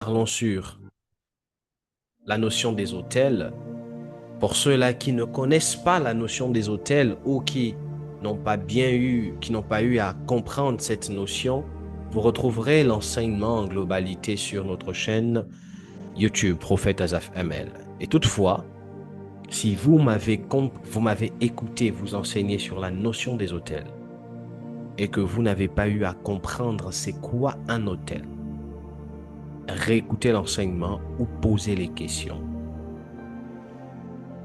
parlons sur la notion des hôtels. Pour ceux-là qui ne connaissent pas la notion des hôtels ou qui n'ont pas eu à comprendre cette notion, vous retrouverez l'enseignement en globalité sur notre chaîne YouTube, Prophète Azaf ML. Et toutefois, si vous m'avez écouté vous enseigner sur la notion des hôtels et que vous n'avez pas eu à comprendre c'est quoi un hôtel, réécoutez l'enseignement ou posez les questions.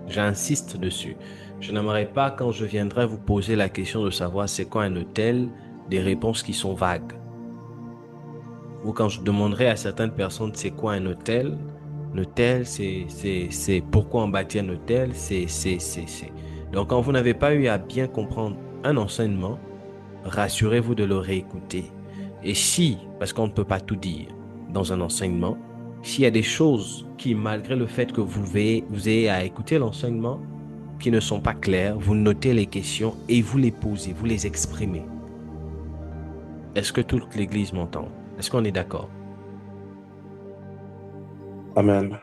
J'insiste dessus. Je n'aimerais pas, quand je viendrai vous poser la question de savoir c'est quoi un hôtel, des réponses qui sont vagues. Ou quand je demanderai à certaines personnes c'est quoi un hôtel, c'est pourquoi on bâtit un hôtel, c'est. Donc quand vous n'avez pas eu à bien comprendre un enseignement, rassurez-vous de le réécouter. Et si, parce qu'on ne peut pas tout dire dans un enseignement, s'il y a des choses qui, malgré le fait que vous ayez à écouter l'enseignement, qui ne sont pas claires, vous notez les questions et vous les posez, vous les exprimez. Est-ce que toute l'Église m'entend? Est-ce qu'on est d'accord? Amen.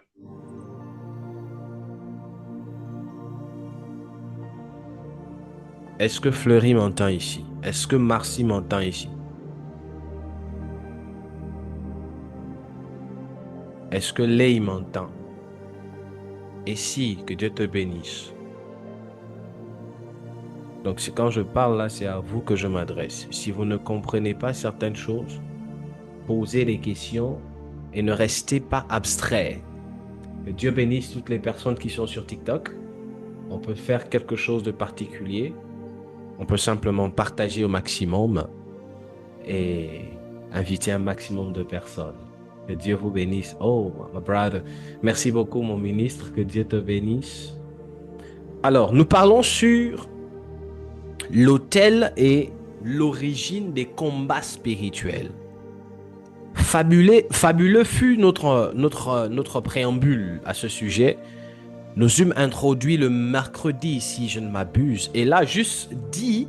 Est-ce que Fleury m'entend ici? Est-ce que Marcy m'entend ici? Est-ce que Lei m'entend? Et si, que Dieu te bénisse. Donc, quand je parle là, c'est à vous que je m'adresse. Si vous ne comprenez pas certaines choses, posez les questions et ne restez pas abstrait. Que Dieu bénisse toutes les personnes qui sont sur TikTok. On peut faire quelque chose de particulier. On peut simplement partager au maximum et inviter un maximum de personnes. Que Dieu vous bénisse. Oh, my brother. Merci beaucoup, mon ministre. Que Dieu te bénisse. Alors, nous parlons sur l'autel et l'origine des combats spirituels. Fabuleux fut notre préambule à ce sujet. Nous eûmes introduit le mercredi, si je ne m'abuse. Et là, juste dit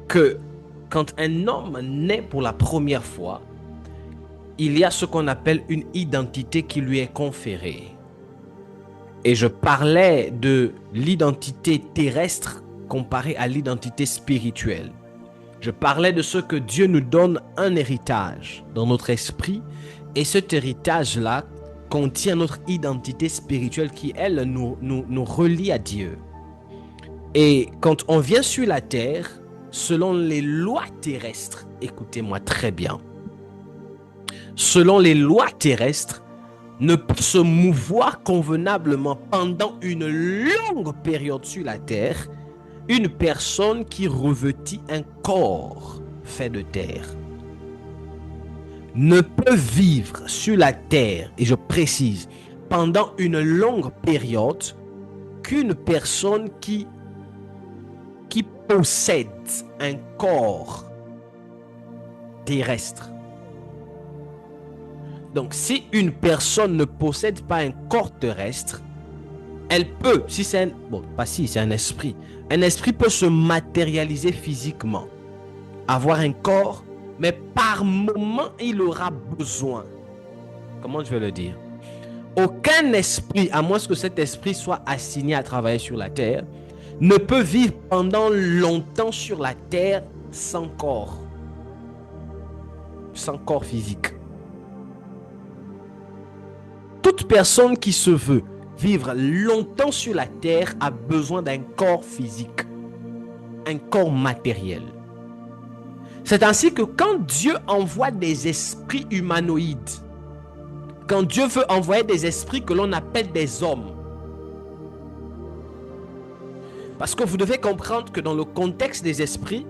que quand un homme naît pour la première fois, il y a ce qu'on appelle une identité qui lui est conférée. Et je parlais de l'identité terrestre comparée à l'identité spirituelle. Je parlais de ce que Dieu nous donne un héritage dans notre esprit. Et cet héritage-là contient notre identité spirituelle qui, elle, nous relie à Dieu. Et quand on vient sur la terre, selon les lois terrestres, écoutez-moi très bien, selon les lois terrestres, ne peut se mouvoir convenablement pendant une longue période sur la terre une personne qui revêtit un corps fait de terre. Ne peut vivre sur la terre, et je précise, pendant une longue période qu'une personne qui possède un corps terrestre. Donc, si une personne ne possède pas un corps terrestre, elle peut, si c'est un, bon, pas si, c'est un esprit peut se matérialiser physiquement, avoir un corps, mais par moment, il aura besoin. Comment je vais le dire? Aucun esprit, à moins que cet esprit soit assigné à travailler sur la terre, ne peut vivre pendant longtemps sur la terre sans corps physique. Toute personne qui se veut vivre longtemps sur la terre a besoin d'un corps physique, un corps matériel. C'est ainsi que quand Dieu envoie des esprits humanoïdes, quand Dieu veut envoyer des esprits que l'on appelle des hommes, parce que vous devez comprendre que dans le contexte des esprits,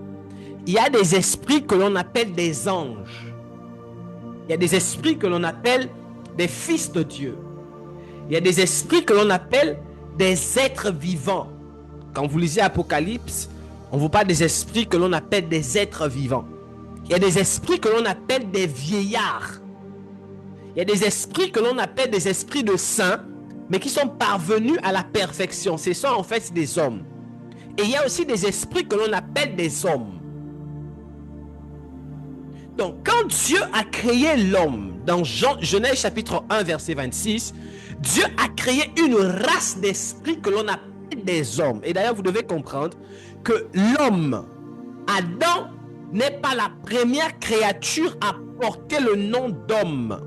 il y a des esprits que l'on appelle des anges. Il y a des esprits que l'on appelle des fils de Dieu. Il y a des esprits que l'on appelle des êtres vivants. Quand vous lisez Apocalypse, on vous parle des esprits que l'on appelle des êtres vivants. Il y a des esprits que l'on appelle des vieillards. Il y a des esprits que l'on appelle des esprits de saints, mais qui sont parvenus à la perfection. Ce sont en fait des hommes. Et il y a aussi des esprits que l'on appelle des hommes. Donc, quand Dieu a créé l'homme, dans Genèse chapitre 1, verset 26, Dieu a créé une race d'esprits que l'on appelle des hommes. Et d'ailleurs, vous devez comprendre que l'homme, Adam, n'est pas la première créature à porter le nom d'homme.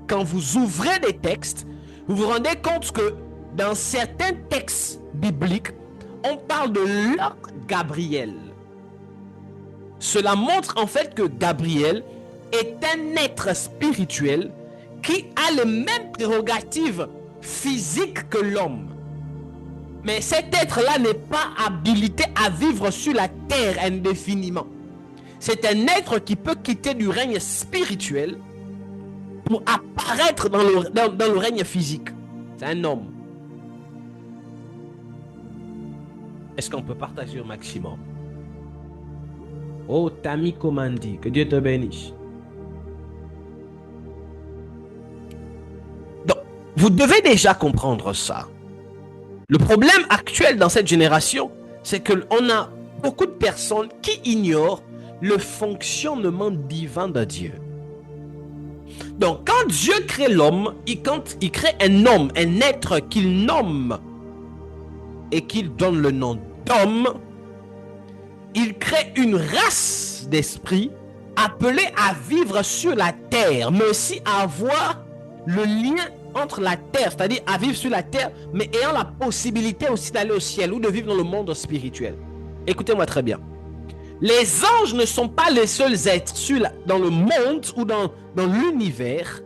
Quand vous ouvrez des textes, vous vous rendez compte que dans certains textes bibliques, on parle de l'ange Gabriel. Cela montre en fait que Gabriel est un être spirituel qui a les mêmes prérogatives physiques que l'homme. Mais cet être-là n'est pas habilité à vivre sur la terre indéfiniment. C'est un être qui peut quitter du règne spirituel pour apparaître dans le règne physique. C'est un homme. Est-ce qu'on peut partager au maximum? Oh, Tami Komandi, que Dieu te bénisse. Donc, vous devez déjà comprendre ça. Le problème actuel dans cette génération, c'est qu'on a beaucoup de personnes qui ignorent le fonctionnement divin de Dieu. Donc, quand Dieu crée l'homme, quand il crée un homme, un être qu'il nomme et qu'il donne le nom d'homme, il crée une race d'esprits appelée à vivre sur la terre, mais aussi à avoir le lien entre la terre, c'est-à-dire à vivre sur la terre, mais ayant la possibilité aussi d'aller au ciel ou de vivre dans le monde spirituel. Écoutez-moi très bien. Les anges ne sont pas les seuls êtres dans le monde ou dans l'univers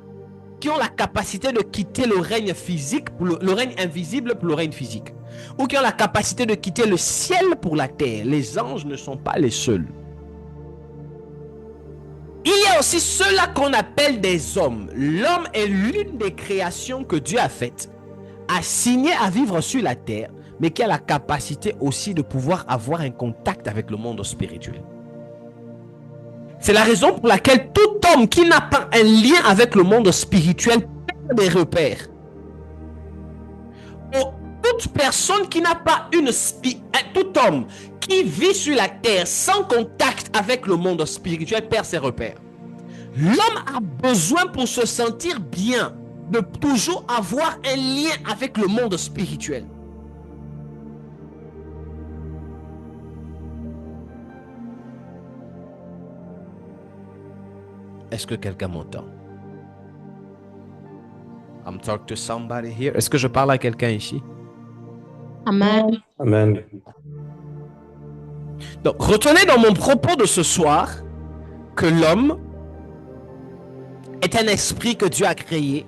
qui ont la capacité de quitter le règne physique, le règne invisible pour le règne physique, ou qui ont la capacité de quitter le ciel pour la terre. Les anges ne sont pas les seuls. Il y a aussi ceux-là qu'on appelle des hommes. L'homme est l'une des créations que Dieu a faites, assigné à vivre sur la terre, mais qui a la capacité aussi de pouvoir avoir un contact avec le monde spirituel. C'est la raison pour laquelle tout homme qui n'a pas un lien avec le monde spirituel perd des repères. Toute personne qui n'a pas tout homme qui vit sur la terre sans contact avec le monde spirituel perd ses repères. L'homme a besoin pour se sentir bien de toujours avoir un lien avec le monde spirituel. Est-ce que quelqu'un m'entend? I'm talking to somebody here. Est-ce que je parle à quelqu'un ici? Amen. Amen. Donc, retenez dans mon propos de ce soir que l'homme est un esprit que Dieu a créé,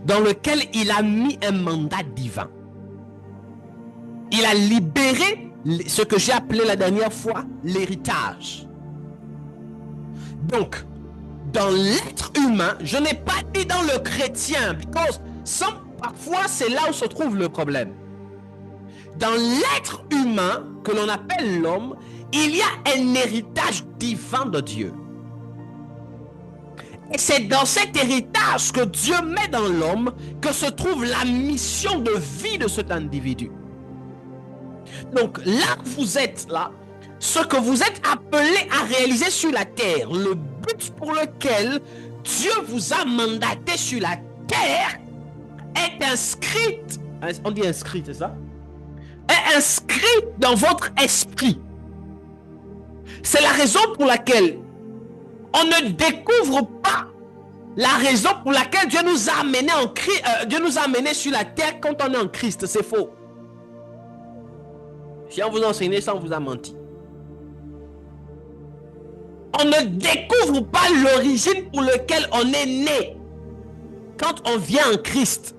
dans lequel il a mis un mandat divin. Il a libéré ce que j'ai appelé la dernière fois l'héritage. Donc, dans l'être humain, je n'ai pas dit dans le chrétien, parce que parfois c'est là où se trouve le problème. Dans l'être humain que l'on appelle l'homme, il y a un héritage divin de Dieu. Et c'est dans cet héritage que Dieu met dans l'homme que se trouve la mission de vie de cet individu. Donc là, vous êtes là, ce que vous êtes appelé à réaliser sur la terre, le but pour lequel Dieu vous a mandaté sur la terre est inscrit, on dit inscrit, c'est ça? Est inscrit dans votre esprit. C'est la raison pour laquelle on ne découvre pas la raison pour laquelle Dieu nous a amenés Dieu nous a amenés sur la terre quand on est en Christ. C'est faux. Si on vous enseignait ça, on vous a menti. On ne découvre pas l'origine pour laquelle on est né quand on vient en Christ.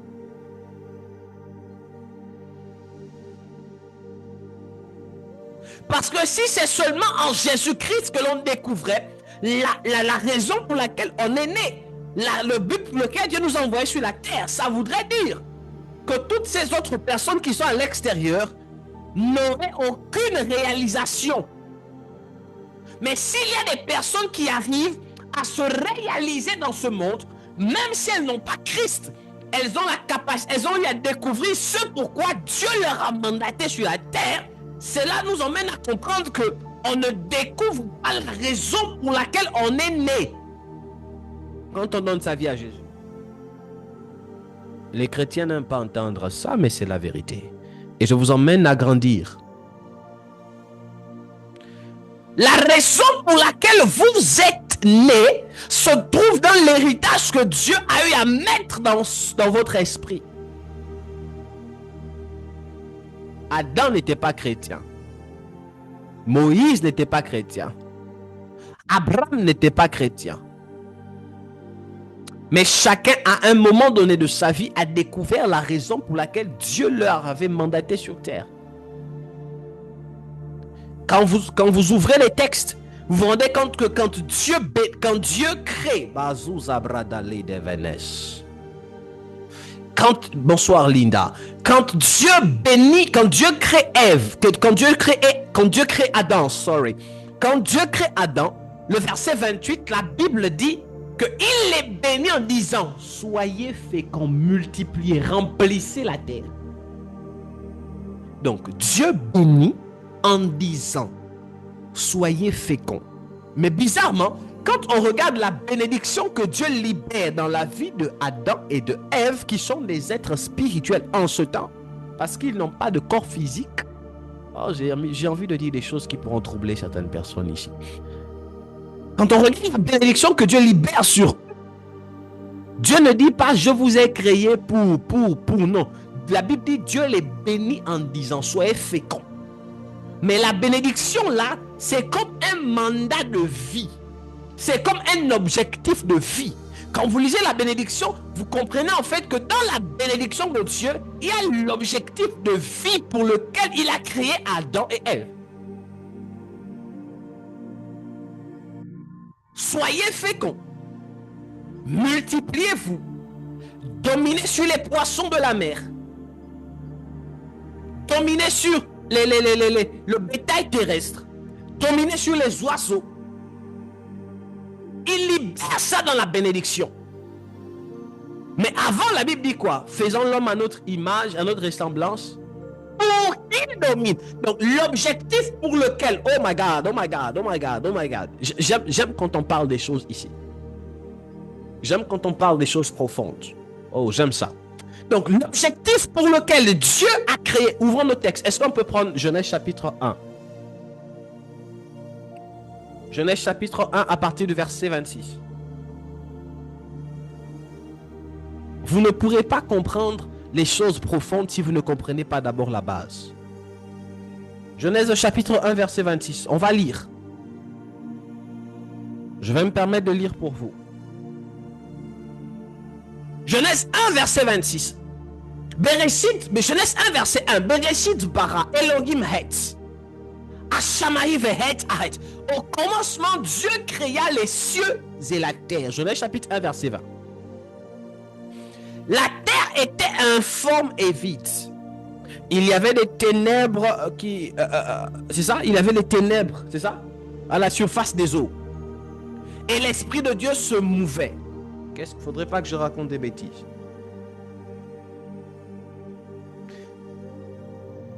Parce que si c'est seulement en Jésus-Christ que l'on découvrait la raison pour laquelle on est né, le but pour lequel Dieu nous a envoyés sur la terre, ça voudrait dire que toutes ces autres personnes qui sont à l'extérieur n'auraient aucune réalisation. Mais s'il y a des personnes qui arrivent à se réaliser dans ce monde, même si elles n'ont pas Christ, elles ont la capacité, elles ont eu à découvrir ce pourquoi Dieu leur a mandaté sur la terre. Cela nous emmène à comprendre que on ne découvre pas la raison pour laquelle on est né quand on donne sa vie à Jésus. Les chrétiens n'aiment pas entendre ça, mais c'est la vérité. Et je vous emmène à grandir. La raison pour laquelle vous êtes né se trouve dans l'héritage que Dieu a eu à mettre dans votre esprit. Adam n'était pas chrétien. Moïse n'était pas chrétien. Abraham n'était pas chrétien. Mais chacun, à un moment donné de sa vie, a découvert la raison pour laquelle Dieu leur avait mandaté sur terre. Quand vous ouvrez les textes, vous vous rendez compte que quand Dieu crée, bonsoir Linda, quand Dieu bénit, quand Dieu crée Ève, quand Dieu crée Adam, quand Dieu crée Adam, le verset 28, la Bible dit qu'il les bénit en disant: soyez féconds, multipliez, remplissez la terre. Donc Dieu bénit en disant: soyez féconds. Mais bizarrement, quand on regarde la bénédiction que Dieu libère dans la vie de Adam et de Ève, qui sont des êtres spirituels en ce temps, parce qu'ils n'ont pas de corps physique, j'ai envie de dire des choses qui pourront troubler certaines personnes ici. Quand on regarde la bénédiction que Dieu libère sur eux, Dieu ne dit pas: je vous ai créé pour non. La Bible dit: Dieu les bénit en disant: soyez féconds. Mais la bénédiction là, c'est comme un mandat de vie. C'est comme un objectif de vie. Quand vous lisez la bénédiction, vous comprenez en fait que dans la bénédiction de Dieu, il y a l'objectif de vie pour lequel il a créé Adam et Ève. Soyez féconds, multipliez-vous, dominez sur les poissons de la mer, dominez sur le bétail terrestre, dominez sur les oiseaux. Il libère ça dans la bénédiction. Mais avant, la Bible dit quoi? Faisons l'homme à notre image, à notre ressemblance, pour qu'il domine. Donc l'objectif pour lequel, oh my God, j'aime quand on parle des choses ici. J'aime quand on parle des choses profondes. Oh, j'aime ça. Donc l'objectif pour lequel Dieu a créé, ouvrons nos textes. Est-ce qu'on peut prendre Genèse chapitre 1? Genèse chapitre 1 à partir du verset 26. Vous ne pourrez pas comprendre les choses profondes si vous ne comprenez pas d'abord la base. Genèse chapitre 1 verset 26. On va lire. Je vais me permettre de lire pour vous. Genèse 1 verset 26. Bereshit, mais Genèse 1 verset 1. Bereshit bara Elohim het. Ashamahi vehet ahet. Au commencement, Dieu créa les cieux et la terre. Genèse chapitre 1 verset 20. La terre était informe et vide. Il y avait des ténèbres c'est ça? Il y avait des ténèbres, c'est ça? À la surface des eaux. Et l'Esprit de Dieu se mouvait. Qu'est-ce qu'il ne faudrait pas que je raconte des bêtises?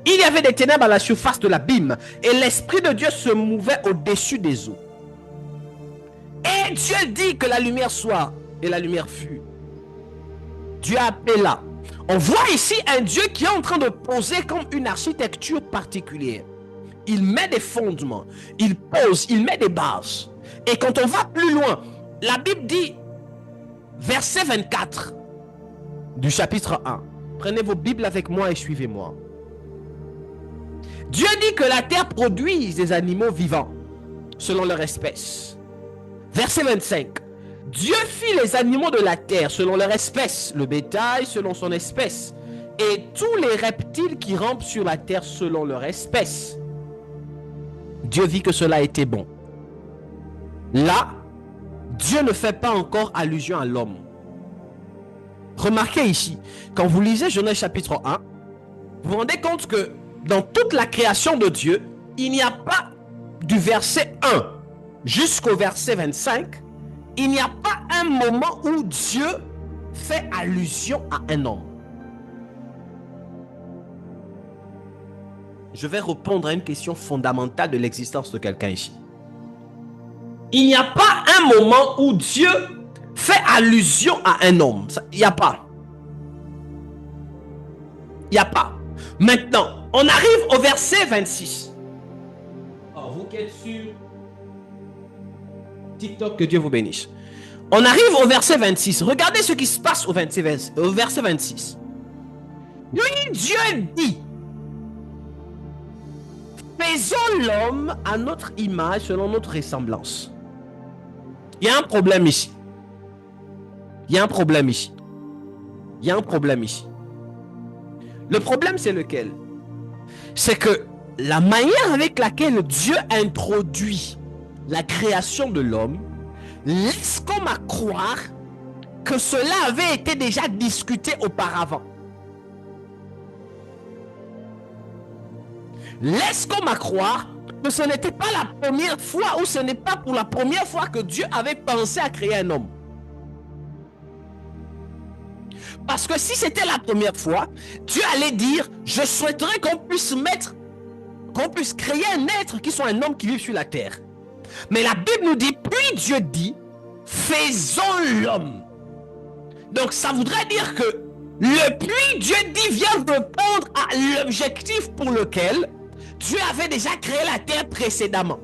Il y avait des ténèbres à la surface de l'abîme. Et l'Esprit de Dieu se mouvait au-dessus des eaux. Et Dieu dit que la lumière soit. Et la lumière fut. Dieu appela. On voit ici un Dieu qui est en train de poser comme une architecture particulière. Il met des fondements. Il pose, il met des bases. Et quand on va plus loin, la Bible dit, verset 24 du chapitre 1. Prenez vos Bibles avec moi et suivez-moi. Dieu dit que la terre produise des animaux vivants selon leur espèce. Verset 25. Dieu fit les animaux de la terre selon leur espèce, le bétail selon son espèce, et tous les reptiles qui rampent sur la terre selon leur espèce. Dieu vit que cela était bon. Là, Dieu ne fait pas encore allusion à l'homme. Remarquez ici, quand vous lisez Genèse chapitre 1, vous vous rendez compte que dans toute la création de Dieu, il n'y a pas du verset 1 jusqu'au verset 25, il n'y a pas un moment où Dieu fait allusion à un homme. je vais répondre à une question fondamentale de l'existence de quelqu'un ici. Il n'y a pas un moment où Dieu fait allusion à un homme. Il n'y a pas. Il n'y a pas. Maintenant, on arrive au verset 26. Oh, vous qui êtes sur TikTok, que Dieu vous bénisse. On arrive au verset 26. Regardez ce qui se passe au verset 26. Lui, Dieu dit, faisons l'homme à notre image, selon notre ressemblance. Il y a un problème ici. Il y a un problème ici. Il y a un problème ici. Le problème, c'est lequel? C'est que la manière avec laquelle Dieu introduit la création de l'homme laisse comme à croire que cela avait été déjà discuté auparavant. Laisse comme à croire que ce n'était pas la première fois, ou ce n'est pas pour la première fois que Dieu avait pensé à créer un homme. Parce que si c'était la première fois, Dieu allait dire, je souhaiterais qu'on puisse créer un être qui soit un homme qui vive sur la terre. Mais la Bible nous dit, puis Dieu dit, faisons l'homme. Donc ça voudrait dire que le puis Dieu dit vient répondre à l'objectif pour lequel Dieu avait déjà créé la terre précédemment.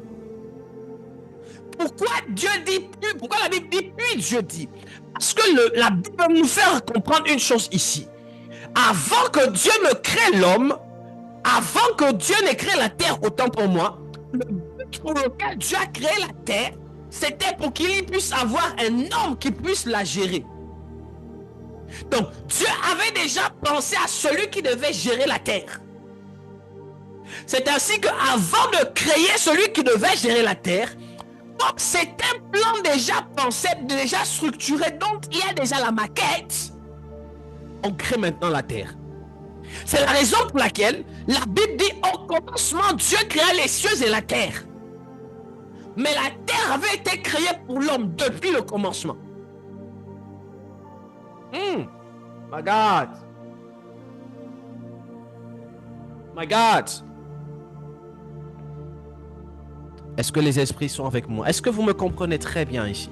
Pourquoi Dieu dit puis? Pourquoi la Bible dit puis Dieu dit? Parce que la Bible va nous faire comprendre une chose ici. Avant que Dieu ne crée l'homme, avant que Dieu n'ait créé la terre, autant pour moi, le but pour lequel Dieu a créé la terre, c'était pour qu'il puisse avoir un homme qui puisse la gérer. Donc, Dieu avait déjà pensé à celui qui devait gérer la terre. C'est ainsi qu'avant de créer celui qui devait gérer la terre, donc c'est un plan déjà pensé, déjà structuré, dont il y a déjà la maquette. On crée maintenant la terre. C'est la raison pour laquelle la Bible dit au commencement Dieu créa les cieux et la terre. Mais la terre avait été créée pour l'homme depuis le commencement. My God. My God. Est-ce que les esprits sont avec moi? Est-ce que vous me comprenez très bien ici?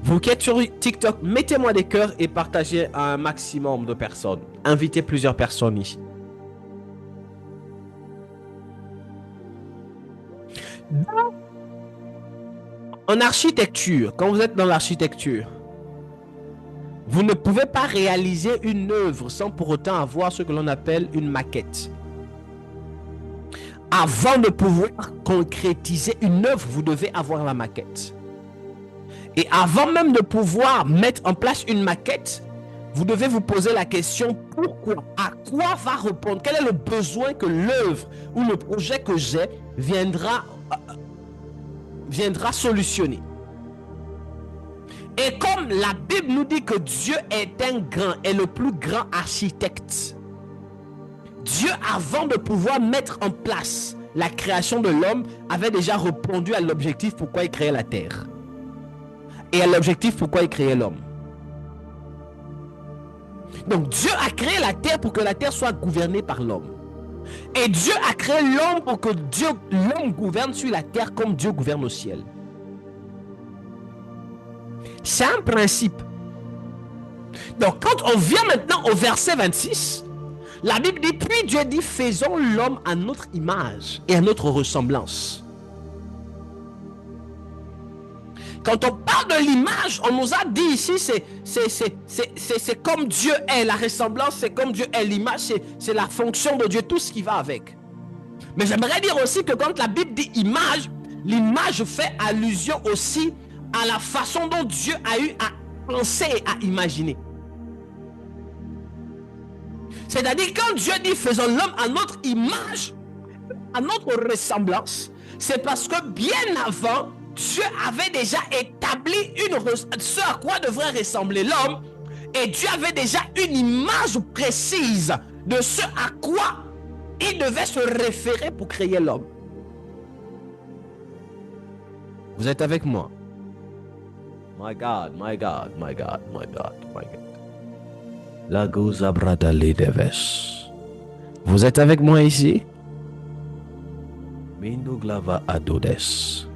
Vous qui êtes sur TikTok, mettez-moi des cœurs et partagez à un maximum de personnes. Invitez plusieurs personnes ici. En architecture, quand vous êtes dans l'architecture, vous ne pouvez pas réaliser une œuvre sans pour autant avoir ce que l'on appelle une maquette. Avant de pouvoir concrétiser une œuvre, vous devez avoir la maquette. Et avant même de pouvoir mettre en place une maquette, vous devez vous poser la question pourquoi? À quoi va répondre? Quel est le besoin que l'œuvre ou le projet que j'ai viendra solutionner? Et comme la Bible nous dit que Dieu est le plus grand architecte, Dieu, avant de pouvoir mettre en place la création de l'homme, avait déjà répondu à l'objectif pourquoi il créait la terre. Et à l'objectif pourquoi il créait l'homme. Donc Dieu a créé la terre pour que la terre soit gouvernée par l'homme. Et Dieu a créé l'homme pour que l'homme gouverne sur la terre comme Dieu gouverne au ciel. C'est un principe. Donc quand on vient maintenant au verset 26, la Bible dit, puis Dieu dit, faisons l'homme à notre image et à notre ressemblance. Quand on parle de l'image, on nous a dit ici, c'est comme Dieu est. La ressemblance, c'est comme Dieu est. L'image, c'est la fonction de Dieu, tout ce qui va avec. Mais j'aimerais dire aussi que quand la Bible dit image, l'image fait allusion aussi à la façon dont Dieu a eu à penser et à imaginer. C'est-à-dire quand Dieu dit faisons l'homme à notre image, à notre ressemblance, c'est parce que bien avant, Dieu avait déjà établi ce à quoi devrait ressembler l'homme, et Dieu avait déjà une image précise de ce à quoi il devait se référer pour créer l'homme. Vous êtes avec moi? My God, my God, my God, my God, my God. La goza bradale deves. Vous êtes avec moi ici? Mindoglava Adodes.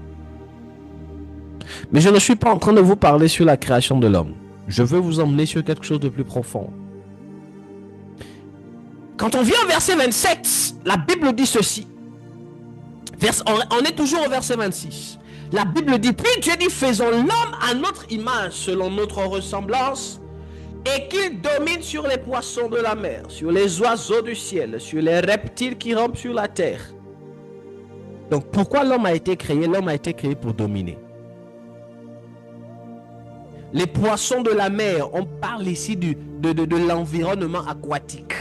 Mais je ne suis pas en train de vous parler sur la création de l'homme. Je veux vous emmener sur quelque chose de plus profond. Quand on vient au verset 27, la Bible dit ceci. On est toujours au verset 26. La Bible dit, puis Dieu dit, faisons l'homme à notre image, selon notre ressemblance, et qu'il domine sur les poissons de la mer, sur les oiseaux du ciel, sur les reptiles qui rampent sur la terre. Donc pourquoi l'homme a été créé? L'homme a été créé pour dominer. Les poissons de la mer, on parle ici de l'environnement aquatique.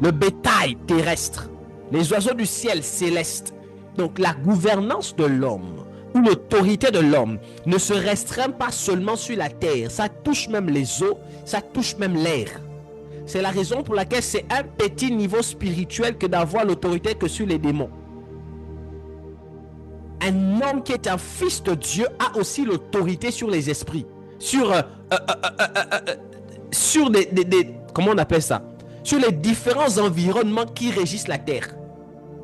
Le bétail terrestre, les oiseaux du ciel céleste. Donc la gouvernance de l'homme, ou l'autorité de l'homme, ne se restreint pas seulement sur la terre. Ça touche même les eaux, ça touche même l'air. C'est la raison pour laquelle c'est un petit niveau spirituel que d'avoir l'autorité que sur les démons. Un homme qui est un fils de Dieu a aussi l'autorité sur les esprits, sur comment on appelle ça, sur les différents environnements qui régissent la terre,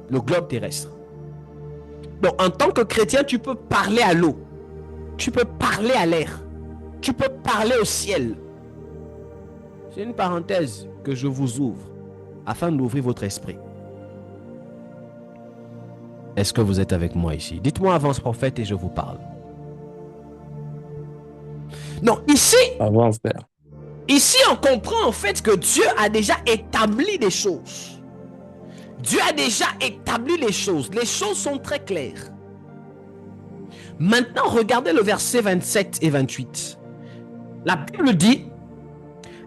le globe terrestre. Donc en tant que chrétien, tu peux parler à l'eau, tu peux parler à l'air, tu peux parler au ciel. C'est une parenthèse que je vous ouvre afin d'ouvrir votre esprit. Est-ce que vous êtes avec moi ici? Dites-moi avance prophète et je vous parle. Non, ici, Avance, Père. Ici, on comprend en fait que Dieu a déjà établi des choses. Dieu a déjà établi les choses. Les choses sont très claires. Maintenant, regardez le verset 27 et 28. La Bible dit,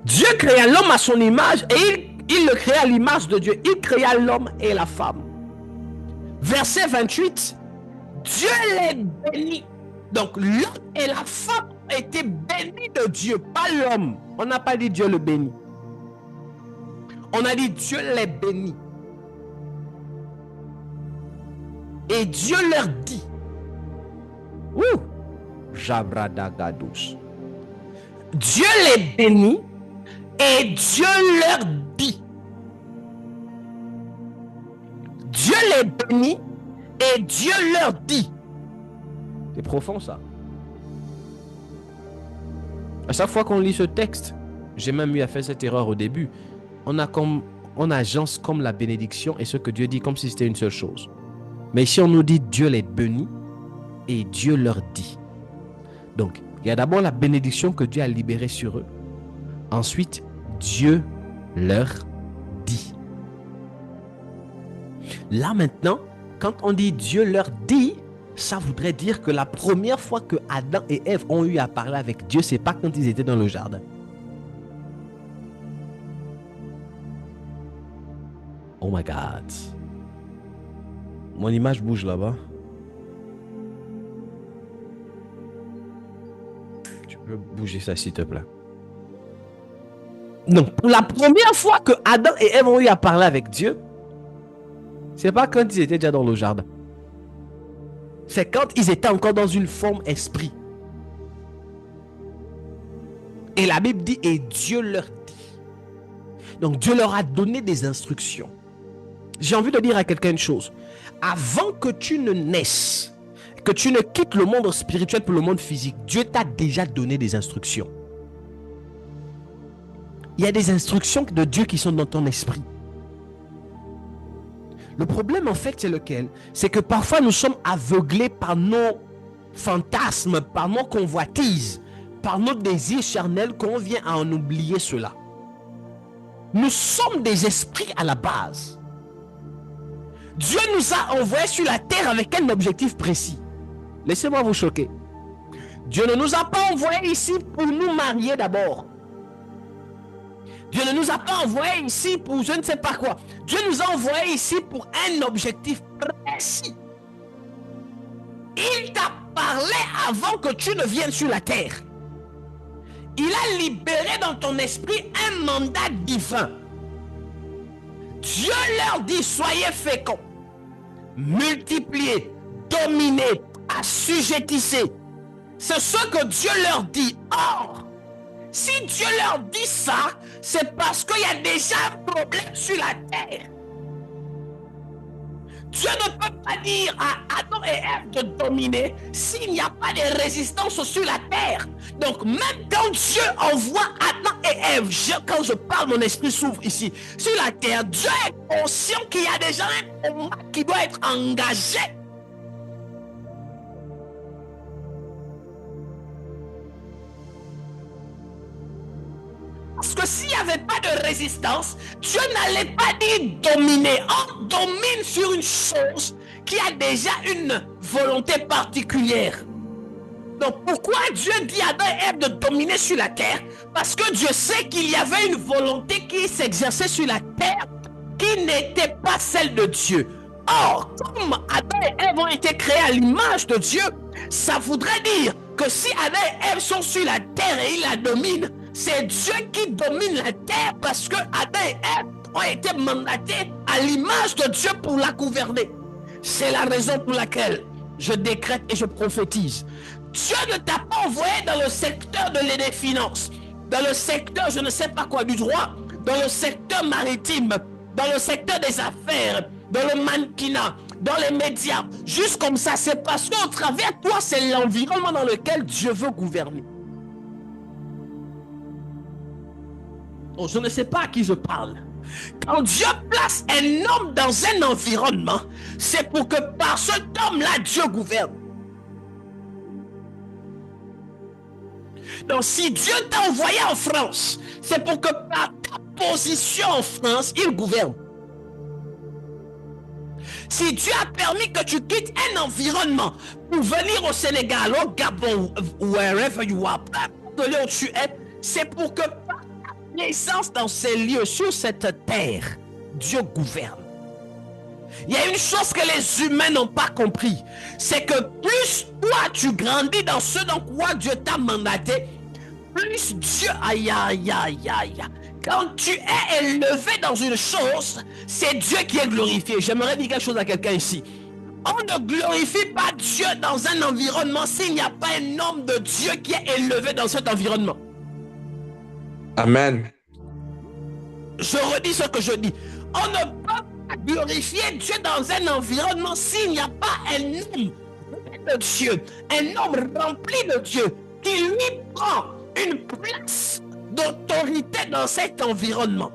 Dieu créa l'homme à son image et il le créa à l'image de Dieu. Il créa l'homme et la femme. Verset 28, Dieu les bénit. Donc l'homme et la femme ont été bénis de Dieu, pas l'homme. On n'a pas dit Dieu le bénit. On a dit Dieu les bénit. Et Dieu leur dit, Jabradagadous. Dieu les bénit et Dieu leur dit. Dieu les bénit et Dieu leur dit. C'est profond ça. À chaque fois qu'on lit ce texte, j'ai même eu à faire cette erreur au début. On agence comme la bénédiction et ce que Dieu dit comme si c'était une seule chose. Mais ici on nous dit Dieu les bénit et Dieu leur dit. Donc il y a d'abord la bénédiction que Dieu a libérée sur eux. Ensuite, Dieu leur dit. Là maintenant, quand on dit Dieu leur dit, ça voudrait dire que la première fois que Adam et Ève ont eu à parler avec Dieu, c'est pas quand ils étaient dans le jardin. Oh my God. Mon image bouge là-bas. Tu peux bouger ça s'il te plaît. Donc, pour la première fois que Adam et Ève ont eu à parler avec Dieu, c'est pas quand ils étaient déjà dans le jardin. C'est quand ils étaient encore dans une forme esprit. Et la Bible dit, et Dieu leur dit. Donc Dieu leur a donné des instructions. J'ai envie de dire à quelqu'un une chose. Avant que tu ne naisses, que tu ne quittes le monde spirituel pour le monde physique, Dieu t'a déjà donné des instructions. Il y a des instructions de Dieu qui sont dans ton esprit. Le problème en fait c'est lequel? C'est que parfois nous sommes aveuglés par nos fantasmes, par nos convoitises, par nos désirs charnels qu'on vient à en oublier cela. Nous sommes des esprits à la base. Dieu nous a envoyés sur la terre avec un objectif précis. Laissez-moi vous choquer. Dieu ne nous a pas envoyés ici pour nous marier d'abord. Dieu ne nous a pas envoyés ici pour je ne sais pas quoi. Dieu nous a envoyés ici pour un objectif précis. Il t'a parlé avant que tu ne viennes sur la terre. Il a libéré dans ton esprit un mandat divin. Dieu leur dit, soyez féconds, multipliez, dominez, assujettissez. C'est ce que Dieu leur dit. Or, Si Dieu leur dit ça, c'est parce qu'il y a déjà un problème sur la terre. Dieu ne peut pas dire à Adam et Ève de dominer s'il n'y a pas de résistance sur la terre. Donc même quand Dieu envoie Adam et Ève, quand je parle, mon esprit s'ouvre ici, sur la terre, Dieu est conscient qu'il y a déjà un combat qui doit être engagé. Parce que s'il n'y avait pas de résistance, Dieu n'allait pas dire dominer. On domine sur une chose qui a déjà une volonté particulière. Donc pourquoi Dieu dit à Adam et Ève de dominer sur la terre? Parce que Dieu sait qu'il y avait une volonté qui s'exerçait sur la terre qui n'était pas celle de Dieu. Or, comme Adam et Ève ont été créés à l'image de Dieu, ça voudrait dire que si Adam et Ève sont sur la terre et ils la dominent, c'est Dieu qui domine la terre parce que Adam et Ève ont été mandatés à l'image de Dieu pour la gouverner. C'est la raison pour laquelle je décrète et je prophétise. Dieu ne t'a pas envoyé dans le secteur de les finances, dans le secteur je ne sais pas quoi du droit, dans le secteur maritime, dans le secteur des affaires, dans le mannequinat, dans les médias, juste comme ça. C'est parce qu'au travers de toi, c'est l'environnement dans lequel Dieu veut gouverner. Oh, je ne sais pas à qui je parle. Quand Dieu place un homme dans un environnement, c'est pour que par cet homme-là, Dieu gouverne. Donc si Dieu t'a envoyé en France, c'est pour que par ta position en France, il gouverne. Si Dieu a permis que tu quittes un environnement pour venir au Sénégal, au Gabon, wherever you are, peu importe où tu es, c'est pour que par ta présence dans ces lieux, sur cette terre, Dieu gouverne. Il y a une chose que les humains n'ont pas compris, c'est que plus toi tu grandis dans ce dans quoi Dieu t'a mandaté, plus Dieu, quand tu es élevé dans une chose, c'est Dieu qui est glorifié. J'aimerais dire quelque chose à quelqu'un ici. On ne glorifie pas Dieu dans un environnement s'il n'y a pas un homme de Dieu qui est élevé dans cet environnement. Amen. Je redis ce que je dis. On ne peut pas glorifier Dieu dans un environnement s'il n'y a pas un homme de Dieu, un homme rempli de Dieu qui lui prend une place d'autorité dans cet environnement.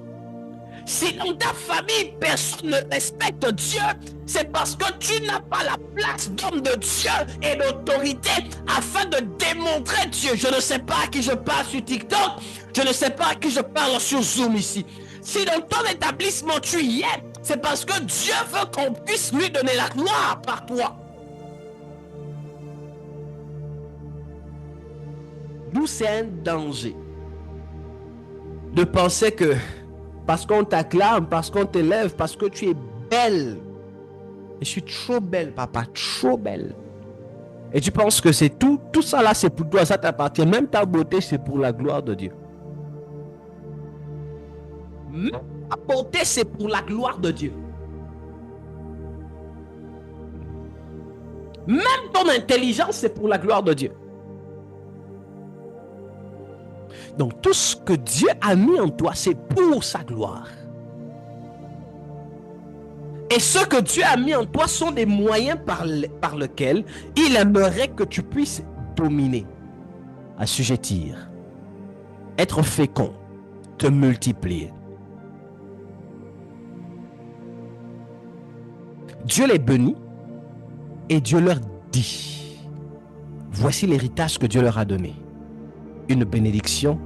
Si dans ta famille personne ne respecte Dieu, c'est parce que tu n'as pas la place d'homme de Dieu et d'autorité afin de démontrer Dieu. Je ne sais pas à qui je parle sur TikTok, je ne sais pas à qui je parle sur Zoom ici. Si dans ton établissement tu y es, c'est parce que Dieu veut qu'on puisse lui donner la gloire par toi. D'où c'est un danger de penser que parce qu'on t'acclame, parce qu'on t'élève, parce que tu es belle. Je suis trop belle, papa, trop belle. Et tu penses que c'est tout ça là, c'est pour toi, ça t'appartient. Même ta beauté, c'est pour la gloire de Dieu. Même ta beauté, c'est pour la gloire de Dieu. Même ton intelligence, c'est pour la gloire de Dieu. Donc tout ce que Dieu a mis en toi, c'est pour sa gloire. Et ce que Dieu a mis en toi sont des moyens par lesquels il aimerait que tu puisses dominer, assujettir, être fécond, te multiplier. Dieu les bénit et Dieu leur dit, voici l'héritage que Dieu leur a donné. Une bénédiction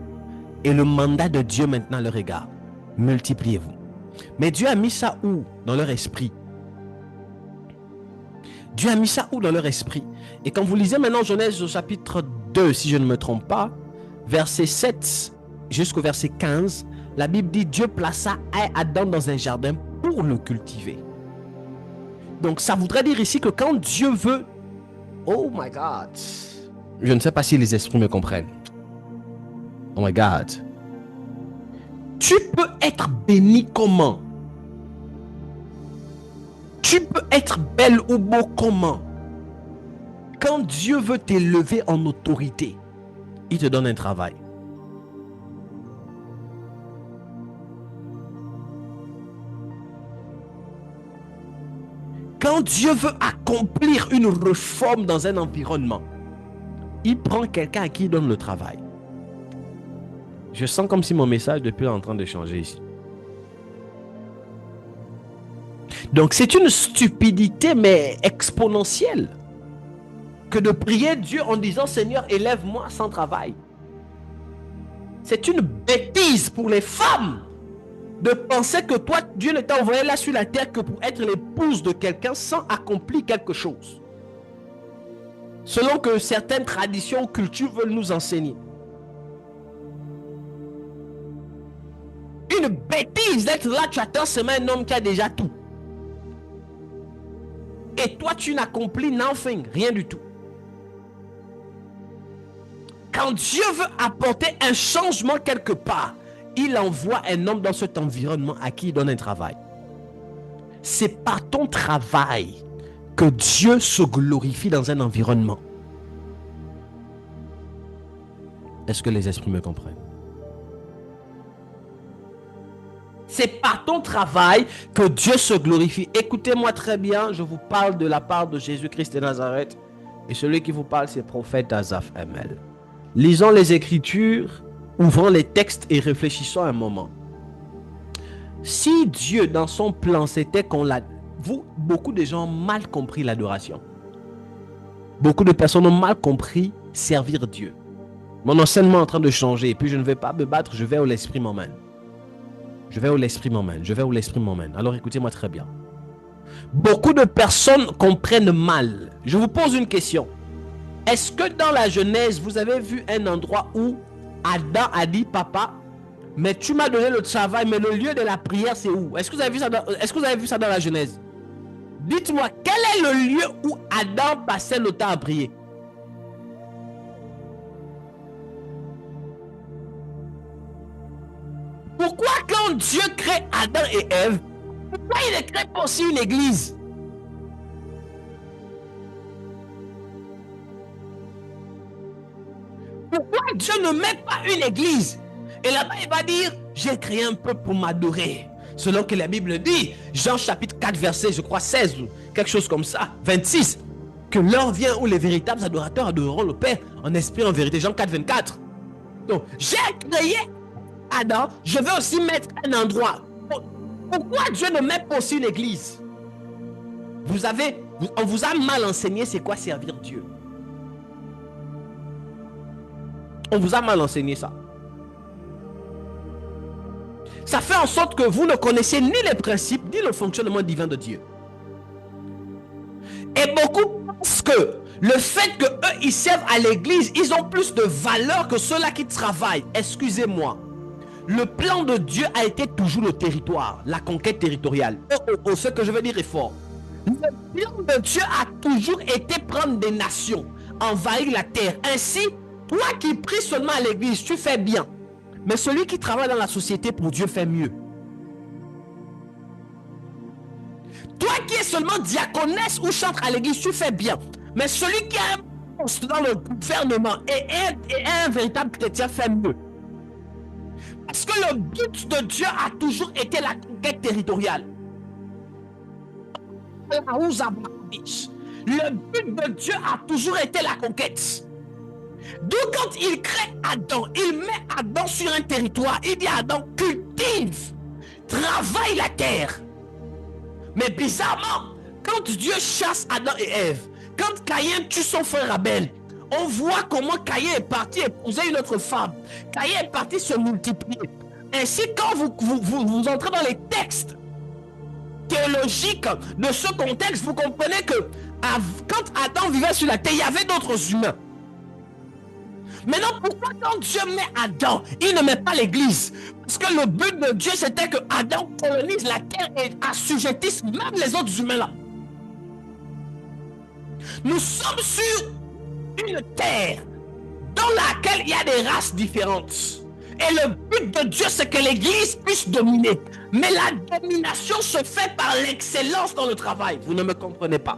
et le mandat de Dieu maintenant leur égard. Multipliez-vous. Mais Dieu a mis ça où? Dans leur esprit. Dieu a mis ça où? Dans leur esprit. Et quand vous lisez maintenant Genèse au chapitre 2, si je ne me trompe pas, verset 7 jusqu'au verset 15, la Bible dit Dieu plaça Adam dans un jardin pour le cultiver. Donc ça voudrait dire ici que quand Dieu veut... Oh my God! Je ne sais pas si les esprits me comprennent. Oh my God. Tu peux être béni comment? Tu peux être belle ou beau comment? Quand Dieu veut t'élever en autorité, il te donne un travail. Quand Dieu veut accomplir une réforme dans un environnement, il prend quelqu'un à qui il donne le travail. Je sens comme si mon message depuis est en train de changer ici. Donc c'est une stupidité mais exponentielle que de prier Dieu en disant Seigneur élève-moi sans travail. C'est une bêtise pour les femmes de penser que toi Dieu ne t'a envoyé là sur la terre que pour être l'épouse de quelqu'un sans accomplir quelque chose. Selon que certaines traditions ou cultures veulent nous enseigner. Une bêtise d'être là, tu attends seulement un homme qui a déjà tout. Et toi, tu n'accomplis nothing, rien du tout. Quand Dieu veut apporter un changement quelque part, il envoie un homme dans cet environnement à qui il donne un travail. C'est par ton travail que Dieu se glorifie dans un environnement. Est-ce que les esprits me comprennent? C'est par ton travail que Dieu se glorifie. Écoutez-moi très bien, je vous parle de la part de Jésus-Christ de Nazareth. Et celui qui vous parle, c'est le prophète Asaph ML. Lisons les Écritures, ouvrons les textes et réfléchissons un moment. Si Dieu, dans son plan, c'était qu'on l'a... Beaucoup de gens ont mal compris l'adoration. Beaucoup de personnes ont mal compris servir Dieu. Mon enseignement est en train de changer. Et puis je ne vais pas me battre, je vais où l'Esprit m'emmène. Je vais où l'Esprit m'emmène. Je vais où l'Esprit m'emmène. Alors écoutez-moi très bien. Beaucoup de personnes comprennent mal. Je vous pose une question. Est-ce que dans la Genèse, vous avez vu un endroit où Adam a dit, papa, mais tu m'as donné le travail, mais le lieu de la prière, c'est où? Est-ce que vous avez vu ça dans la Genèse? Dites-moi, quel est le lieu où Adam passait le temps à prier? Pourquoi quand Dieu crée Adam et Ève, pourquoi il ne crée pas aussi une église? Pourquoi Dieu ne met pas une église? Et là-bas, il va dire, j'ai créé un peuple pour m'adorer. Selon que la Bible dit, Jean chapitre 4, verset, je crois 16, ou quelque chose comme ça, 26, que l'heure vient où les véritables adorateurs adoreront le Père en esprit, en vérité. Jean 4, 24. Donc, j'ai créé Adam, je vais aussi mettre un endroit. Pourquoi Dieu ne met pas aussi une église? On vous a mal enseigné c'est quoi servir Dieu. On vous a mal enseigné ça. Ça fait en sorte que vous ne connaissez ni les principes, ni le fonctionnement divin de Dieu. Et beaucoup pensent que le fait qu'eux, ils servent à l'église, ils ont plus de valeur que ceux-là qui travaillent. Excusez-moi. Le plan de Dieu a été toujours le territoire, la conquête territoriale. Ce que je veux dire est fort. Le plan de Dieu a toujours été prendre des nations, envahir la terre. Ainsi, toi qui pries seulement à l'église, tu fais bien. Mais celui qui travaille dans la société pour Dieu fait mieux. Toi qui es seulement diaconesse ou chantre à l'église, tu fais bien. Mais celui qui a un poste dans le gouvernement et est un véritable chrétien fait mieux. Parce que le but de Dieu a toujours été la conquête territoriale. Le but de Dieu a toujours été la conquête. D'où quand il crée Adam, il met Adam sur un territoire. Il dit à Adam, cultive, travaille la terre. Mais bizarrement, quand Dieu chasse Adam et Ève, quand Caïn tue son frère Abel, on voit comment Caïn est parti épouser une autre femme. Caïn est parti se multiplier. Ainsi, quand vous entrez dans les textes théologiques de ce contexte, vous comprenez que quand Adam vivait sur la terre, il y avait d'autres humains. Maintenant, pourquoi quand Dieu met Adam, il ne met pas l'église? Parce que le but de Dieu, c'était que Adam colonise la terre et assujettisse même les autres humains là. Nous sommes sur une terre dans laquelle il y a des races différentes. Et le but de Dieu, c'est que l'église puisse dominer. Mais la domination se fait par l'excellence dans le travail. Vous ne me comprenez pas.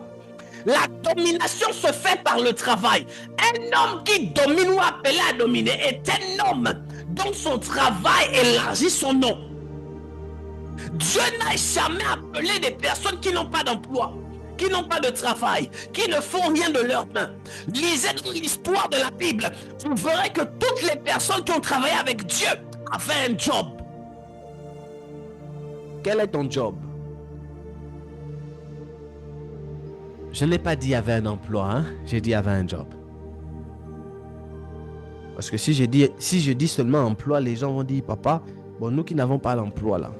La domination se fait par le travail. Un homme qui domine ou appelé à dominer est un homme dont son travail élargit son nom. Dieu n'a jamais appelé des personnes qui n'ont pas d'emploi, qui n'ont pas de travail, qui ne font rien de leurs mains. Lisez l'histoire de la Bible. Vous verrez que toutes les personnes qui ont travaillé avec Dieu avaient un job. Quel est ton job? Je n'ai pas dit avait un emploi, hein? J'ai dit avait un job. Parce que si je dis seulement emploi, les gens vont dire, papa, bon, nous qui n'avons pas l'emploi là,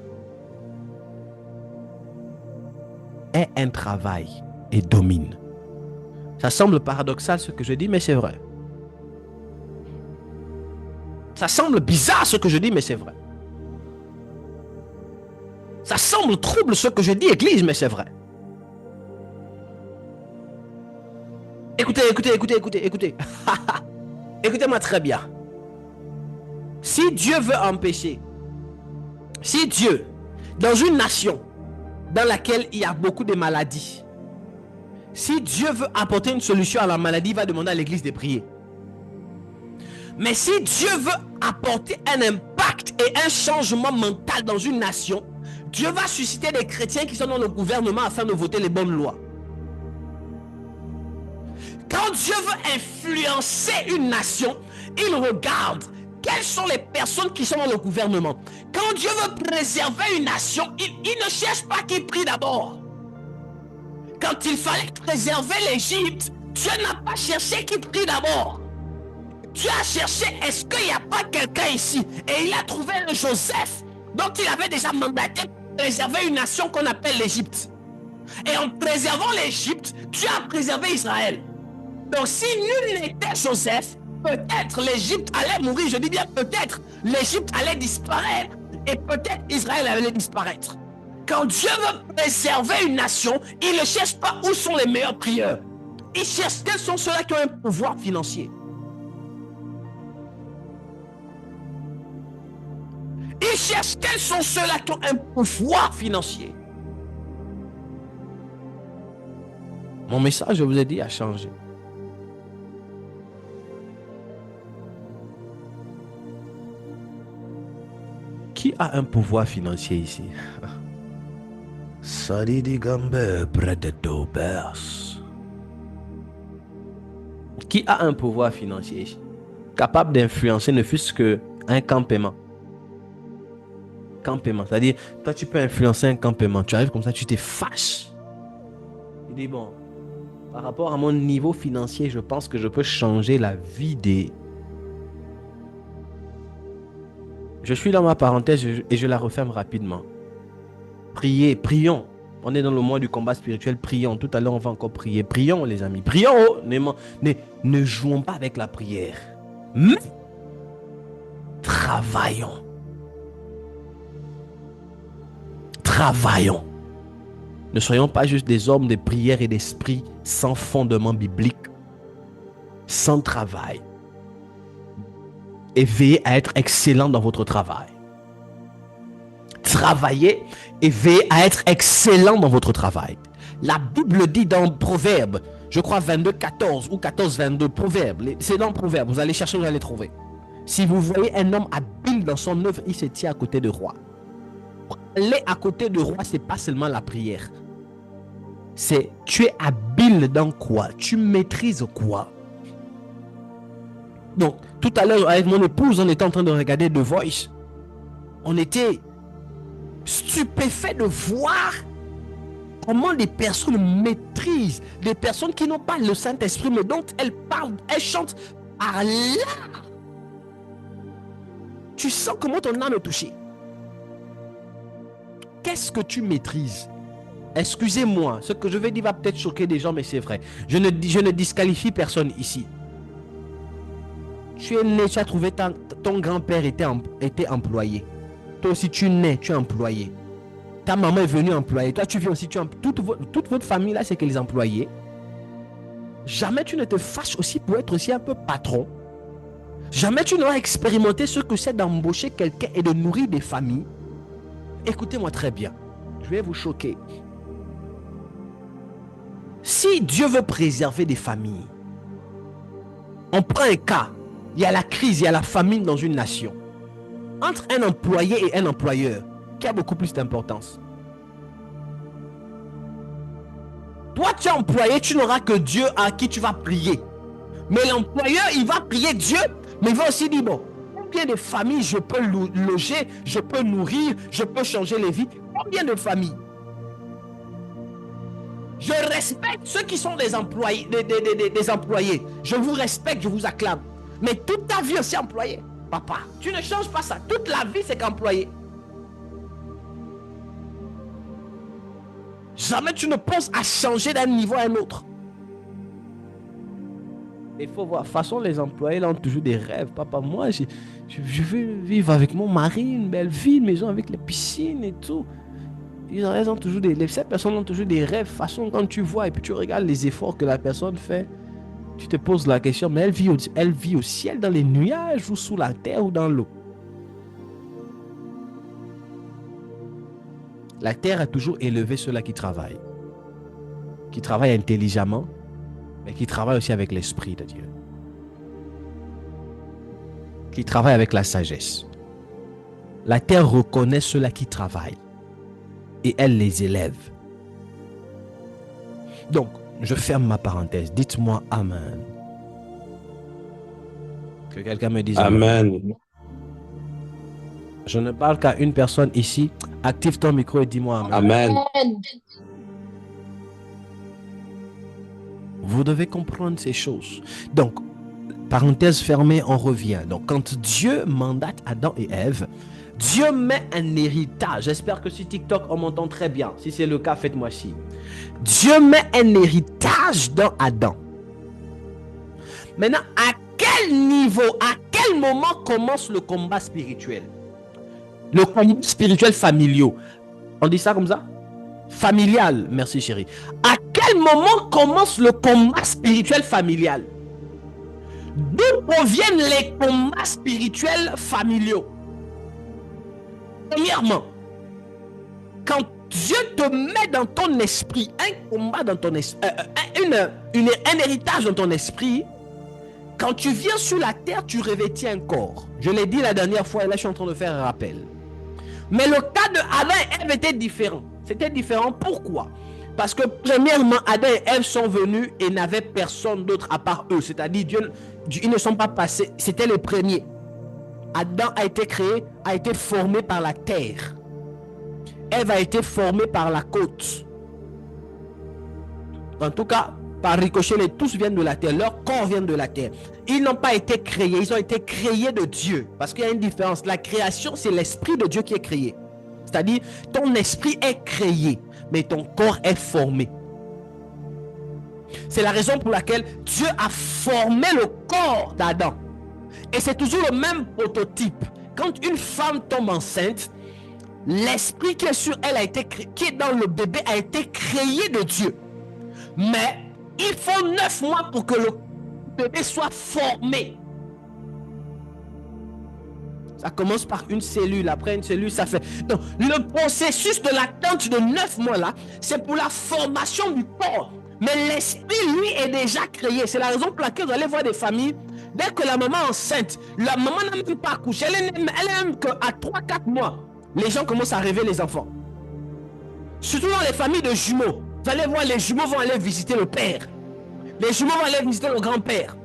aie un travail et domine. Ça semble paradoxal ce que je dis, mais c'est vrai. Ça semble bizarre ce que je dis, mais c'est vrai. Ça semble trouble ce que je dis, Église, mais c'est vrai. Écoutez. Écoutez-moi très bien. Si Dieu veut empêcher, si Dieu, dans une nation dans laquelle il y a beaucoup de maladies, si Dieu veut apporter une solution à la maladie, il va demander à l'église de prier. Mais si Dieu veut apporter un impact et un changement mental dans une nation, Dieu va susciter des chrétiens qui sont dans le gouvernement afin de voter les bonnes lois. Quand Dieu veut influencer une nation, il regarde quelles sont les personnes qui sont dans le gouvernement. Quand Dieu veut préserver une nation, il ne cherche pas qui prie d'abord. Quand il fallait préserver l'Égypte, Dieu n'a pas cherché qui prie d'abord. Dieu a cherché, est-ce qu'il n'y a pas quelqu'un ici? Et il a trouvé le Joseph, dont il avait déjà mandaté pour préserver une nation qu'on appelle l'Égypte. Et en préservant l'Égypte, Dieu a préservé Israël. Donc si nul n'était Joseph, peut-être l'Égypte allait mourir. Je dis bien peut-être l'Égypte allait disparaître et peut-être Israël allait disparaître. Quand Dieu veut préserver une nation, il ne cherche pas où sont les meilleurs prieurs. Il cherche quels sont ceux-là qui ont un pouvoir financier. Il cherche quels sont ceux-là qui ont un pouvoir financier. Mon message, je vous ai dit, a changé. Qui a un pouvoir financier ici? Sadidi Gambe près de Dobers. Qui a un pouvoir financier ici? Capable d'influencer ne fût-ce qu'un campement. Campement, c'est-à-dire, toi tu peux influencer un campement. Tu arrives comme ça, tu te fâches. Tu dis, bon, par rapport à mon niveau financier, je pense que je peux changer la vie des... Je suis dans ma parenthèse et je la referme rapidement. Priez, prions. On est dans le mois du combat spirituel, prions. Tout à l'heure, on va encore prier. Prions, les amis. Prions. Ne jouons pas avec la prière. Mais travaillons. Travaillons. Ne soyons pas juste des hommes de prière et d'esprit sans fondement biblique, sans travail. Et veillez à être excellent dans votre travail. Travaillez et veillez à être excellent dans votre travail. La Bible dit dans Proverbes, je crois 22, 14 ou 14, 22, Proverbes. C'est dans Proverbes, vous allez chercher, vous allez trouver. Si vous voyez un homme habile dans son œuvre, il se tient à côté du roi. Aller à côté du roi, c'est pas seulement la prière. C'est tu es habile dans quoi? Tu maîtrises quoi? Donc, tout à l'heure, avec mon épouse, on était en train de regarder The Voice. On était stupéfait de voir comment des personnes maîtrisent, des personnes qui n'ont pas le Saint-Esprit, mais dont elles parlent, elles chantent par là. Tu sens comment ton âme est touchée. Qu'est-ce que tu maîtrises? Excusez-moi, ce que je vais dire va peut-être choquer des gens, mais c'est vrai. Je ne disqualifie personne ici. Tu es né, tu as trouvé ton grand-père était employé. Toi aussi, tu es né, tu es employé. Ta maman est venue employer. Toi, tu viens aussi, toute votre famille là, c'est que les employés. Jamais tu ne te fâches aussi pour être aussi un peu patron. Jamais tu n'auras expérimenté ce que c'est d'embaucher quelqu'un et de nourrir des familles. Écoutez-moi très bien. Je vais vous choquer. Si Dieu veut préserver des familles, on prend un cas. Il y a la crise, il y a la famine dans une nation. Entre un employé et un employeur, qui a beaucoup plus d'importance? Toi, tu es employé, tu n'auras que Dieu à qui tu vas prier. Mais l'employeur, il va prier Dieu, mais il va aussi dire, bon, combien de familles je peux loger, je peux nourrir, je peux changer les vies? Combien de familles? Je respecte ceux qui sont des employés, des employés. Je vous respecte, je vous acclame. Mais toute ta vie aussi employé. Papa, tu ne changes pas ça. Toute la vie, c'est qu'employé. Jamais tu ne penses à changer d'un niveau à un autre. Il faut voir. De toute façon, les employés là, ont toujours des rêves. Papa, moi, je veux vivre avec mon mari, une belle vie, une maison avec les piscines et tout. Ils ont toujours ces personnes ont toujours des rêves. De toute façon, quand tu vois et puis tu regardes les efforts que la personne fait, tu te poses la question, mais elle vit au ciel, dans les nuages ou sous la terre ou dans l'eau? La terre a toujours élevé ceux-là qui travaillent intelligemment, mais qui travaillent aussi avec l'Esprit de Dieu, qui travaillent avec la sagesse. La terre reconnaît ceux-là qui travaillent et elle les élève. Donc, je ferme ma parenthèse. Dites-moi Amen. Que quelqu'un me dise Amen. Je ne parle qu'à une personne ici. Active ton micro et dis-moi Amen. Amen. Vous devez comprendre ces choses. Donc, parenthèse fermée, on revient. Donc, quand Dieu mandate Adam et Ève, Dieu met un héritage. J'espère que sur TikTok, on m'entend très bien. Si c'est le cas, faites-moi signe. Dieu met un héritage dans Adam. Maintenant, à quel niveau, à quel moment commence le combat spirituel? Le combat spirituel familial. On dit ça comme ça? Familial, merci chérie. À quel moment commence le combat spirituel familial? D'où proviennent les combats spirituels familiaux? Premièrement, quand Dieu te met dans ton esprit un combat dans ton esprit, un héritage dans ton esprit, quand tu viens sur la terre, tu revêtis un corps. Je l'ai dit la dernière fois et là je suis en train de faire un rappel. Mais le cas de Adam et Ève était différent. C'était différent, pourquoi? Parce que premièrement, Adam et Ève sont venus et n'avaient personne d'autre à part eux. C'est-à-dire, ils ne sont pas passés, c'était les premiers. Adam a été créé, a été formé par la terre. Ève a été formée par la côte. En tout cas, par ricochet, tous viennent de la terre. Leur corps vient de la terre. Ils n'ont pas été créés, ils ont été créés de Dieu. Parce qu'il y a une différence. La création, c'est l'esprit de Dieu qui est créé. C'est-à-dire, ton esprit est créé, mais ton corps est formé. C'est la raison pour laquelle Dieu a formé le corps d'Adam. Et c'est toujours le même prototype. Quand une femme tombe enceinte, l'esprit qui est sur elle a été créé, qui est dans le bébé a été créé de Dieu. Mais il faut 9 mois pour que le bébé soit formé. Ça commence par une cellule, après une cellule, ça fait... Donc, le processus de l'attente de 9 mois là, c'est pour la formation du corps. Mais l'esprit, lui, est déjà créé. C'est la raison pour laquelle vous allez voir des familles, dès que la maman est enceinte, la maman n'a même pas accouché, elle est même qu'à 3-4 mois, les gens commencent à rêver les enfants. Surtout dans les familles de jumeaux. Vous allez voir, les jumeaux vont aller visiter le père. Les jumeaux vont aller visiter le grand-père.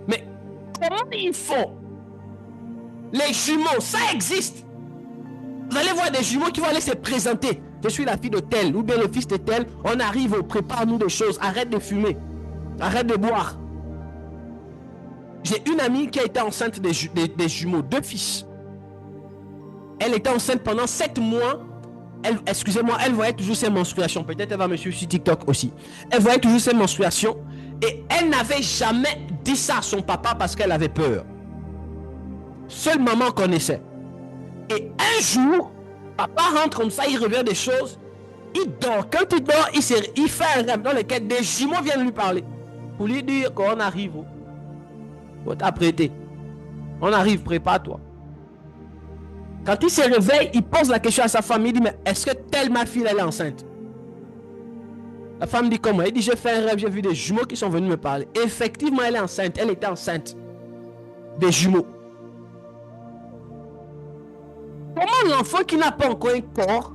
Mais comment ils font? Les jumeaux, ça existe. Vous allez voir des jumeaux qui vont aller se présenter. Je suis la fille de tel, ou bien le fils de tel. On arrive, prépare-nous des choses. Arrête de fumer. Arrête de boire. J'ai une amie qui a été enceinte des jumeaux, 2 fils. Elle était enceinte pendant 7 mois. Excusez-moi, elle voyait toujours ses menstruations. Peut-être elle va me suivre sur TikTok aussi. Elle voyait toujours ses menstruations. Et elle n'avait jamais dit ça à son papa parce qu'elle avait peur. Seule maman connaissait. Et un jour, papa rentre comme ça, il revient des choses. Il dort. Quand il dort, il fait un rêve dans lequel des jumeaux viennent lui parler. Pour lui dire qu'on arrive. Faut t'apprêter. On arrive, prépare-toi. Quand il se réveille, il pose la question à sa femme. Il dit, mais est-ce que telle ma fille, elle est enceinte? La femme dit comment? Il dit, j'ai fait un rêve, j'ai vu des jumeaux qui sont venus me parler. Effectivement, elle est enceinte. Elle était enceinte. Des jumeaux. Comment l'enfant qui n'a pas encore un corps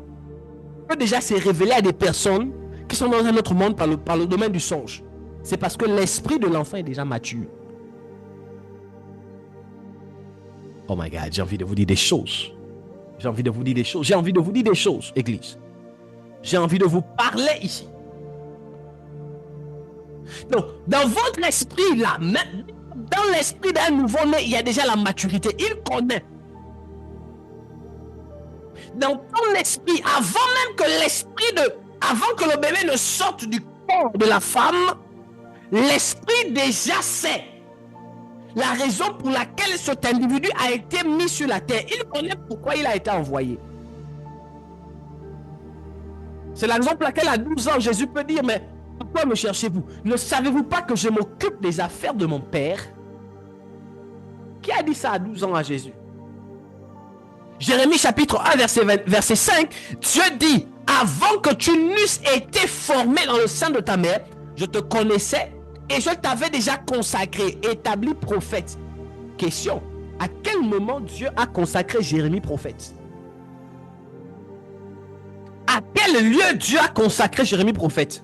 peut déjà se révéler à des personnes qui sont dans un autre monde par le domaine du songe. C'est parce que l'esprit de l'enfant est déjà mature. Oh my God, j'ai envie de vous dire des choses. J'ai envie de vous dire des choses. J'ai envie de vous dire des choses, Église. J'ai envie de vous parler ici. Donc, dans votre esprit, là, dans l'esprit d'un nouveau-né, il y a déjà la maturité. Il connaît. Dans ton esprit, avant que le bébé ne sorte du corps de la femme, l'esprit déjà sait la raison pour laquelle cet individu a été mis sur la terre. Il connaît pourquoi il a été envoyé. C'est la raison pour laquelle à 12 ans, Jésus peut dire, mais pourquoi me cherchez-vous? Ne savez-vous pas que je m'occupe des affaires de mon Père? Qui a dit ça à 12 ans à Jésus? Jérémie chapitre 1 verset 5, Dieu dit, avant que tu n'eusses été formé dans le sein de ta mère, je te connaissais et je t'avais déjà consacré, établi prophète. Question, à quel moment Dieu a consacré Jérémie prophète? À quel lieu Dieu a consacré Jérémie prophète?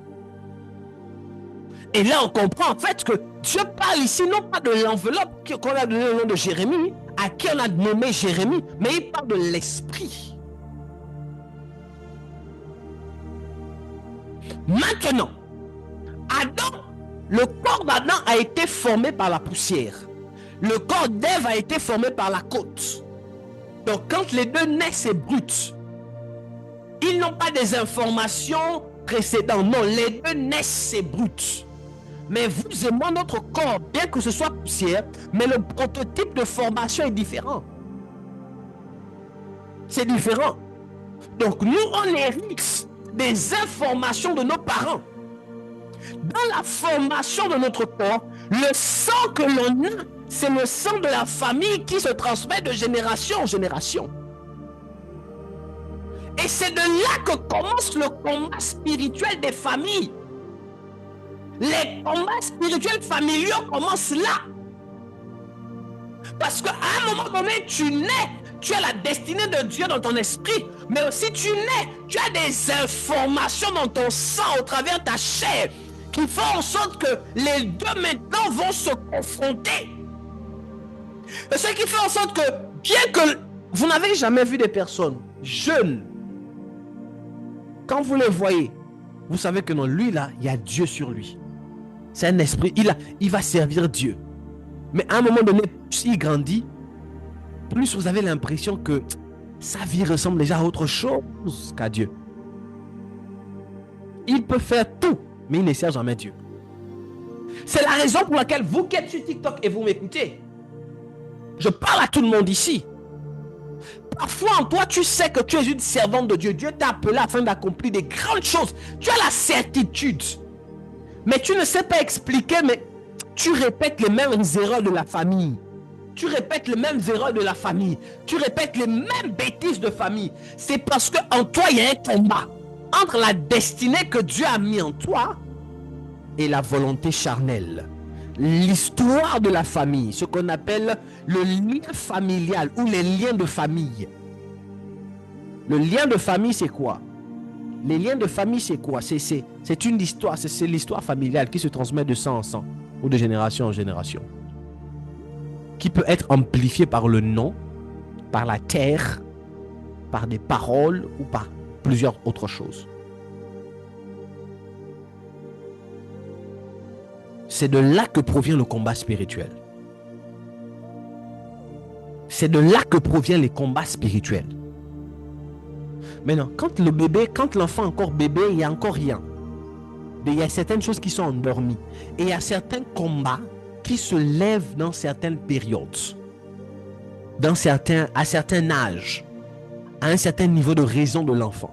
Et là, on comprend en fait que Dieu parle ici non pas de l'enveloppe qu'on a donné le nom de Jérémie, à qui on a nommé Jérémie, mais il parle de l'esprit. Maintenant, Adam, le corps d'Adam a été formé par la poussière. Le corps d'Ève a été formé par la côte. Donc, quand les deux naissent, c'est brut. Ils n'ont pas des informations précédentes. Non, les deux naissent, c'est brut. Mais vous et moi, notre corps, bien que ce soit poussière, mais le prototype de formation est différent. C'est différent. Donc, nous, on hérite des informations de nos parents. Dans la formation de notre corps, le sang que l'on a, c'est le sang de la famille qui se transmet de génération en génération. Et c'est de là que commence le combat spirituel des familles. Les combats spirituels familiaux commencent là. Parce qu'à un moment donné, tu nais, tu as la destinée de Dieu dans ton esprit, mais aussi tu nais, tu as des informations dans ton sang au travers de ta chair qui font en sorte que les deux maintenant vont se confronter. Et ce qui fait en sorte que, bien que vous n'avez jamais vu des personnes jeunes, quand vous les voyez, vous savez que non, lui là, il y a Dieu sur lui. C'est un esprit, il va servir Dieu. Mais à un moment donné, plus il grandit, plus vous avez l'impression que sa vie ressemble déjà à autre chose qu'à Dieu. Il peut faire tout, mais il ne sert jamais Dieu. C'est la raison pour laquelle vous qui êtes sur TikTok et vous m'écoutez, je parle à tout le monde ici. Parfois en toi, tu sais que tu es une servante de Dieu. Dieu t'a appelé afin d'accomplir des grandes choses. Tu as la certitude. Mais tu ne sais pas expliquer, mais tu répètes les mêmes erreurs de la famille. Tu répètes les mêmes erreurs de la famille. Tu répètes les mêmes bêtises de famille. C'est parce qu'en toi, il y a un combat entre la destinée que Dieu a mis en toi et la volonté charnelle. L'histoire de la famille, ce qu'on appelle le lien familial ou les liens de famille. Le lien de famille, c'est quoi? Les liens de famille, c'est quoi? C'est une histoire, c'est l'histoire familiale qui se transmet de sang en sang ou de génération en génération, qui peut être amplifiée par le nom, par la terre, par des paroles ou par plusieurs autres choses. C'est de là que provient le combat spirituel. C'est de là que proviennent les combats spirituels. Maintenant, quand l'enfant est encore bébé, il n'y a encore rien. Mais il y a certaines choses qui sont endormies. Et il y a certains combats qui se lèvent dans certaines périodes. À certains âges. À un certain niveau de raison de l'enfant.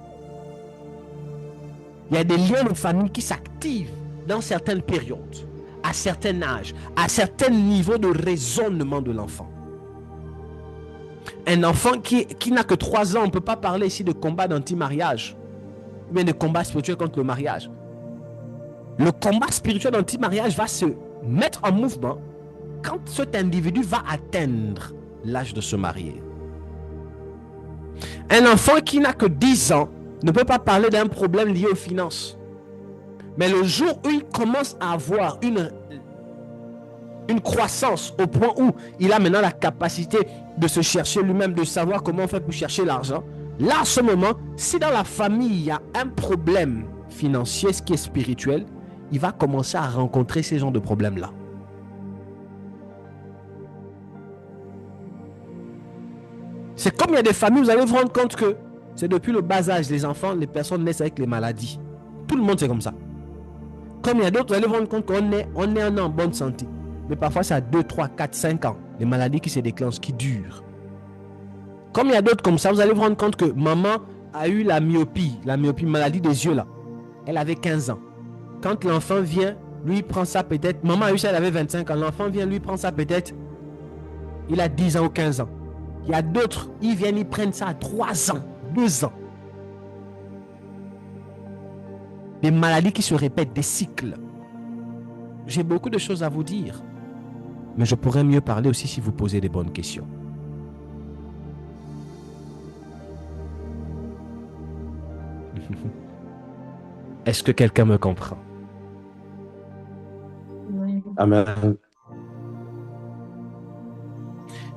Il y a des liens de famille qui s'activent dans certaines périodes. À certains âges. À certains niveaux de raisonnement de l'enfant. Un enfant qui n'a que 3 ans, on ne peut pas parler ici de combat d'anti-mariage, mais de combat spirituel contre le mariage. Le combat spirituel d'anti-mariage va se mettre en mouvement quand ce individu va atteindre l'âge de se marier. Un enfant qui n'a que 10 ans ne peut pas parler d'un problème lié aux finances. Mais le jour où il commence à avoir une croissance au point où il a maintenant la capacité de se chercher lui-même, de savoir comment on fait pour chercher l'argent, là, à ce moment, si dans la famille, il y a un problème financier, ce qui est spirituel, il va commencer à rencontrer ces genres de problèmes-là. C'est comme il y a des familles, vous allez vous rendre compte que c'est depuis le bas âge, les enfants, les personnes naissent avec les maladies. Tout le monde, c'est comme ça. Comme il y a d'autres, vous allez vous rendre compte qu'on est en bonne santé. Mais parfois, c'est à 2, 3, 4, 5 ans, les maladies qui se déclenchent, qui durent. Comme il y a d'autres comme ça, vous allez vous rendre compte que maman a eu la myopie, maladie des yeux là. Elle avait 15 ans. Quand l'enfant vient, lui il prend ça peut-être, maman a eu ça, elle avait 25 ans. L'enfant vient, lui prend ça peut-être, il a 10 ans ou 15 ans. Il y a d'autres, ils viennent, ils prennent ça à 3 ans, 2 ans. Des maladies qui se répètent, des cycles. J'ai beaucoup de choses à vous dire. Mais je pourrais mieux parler aussi si vous posez des bonnes questions. Est-ce que quelqu'un me comprend? Oui. Amen.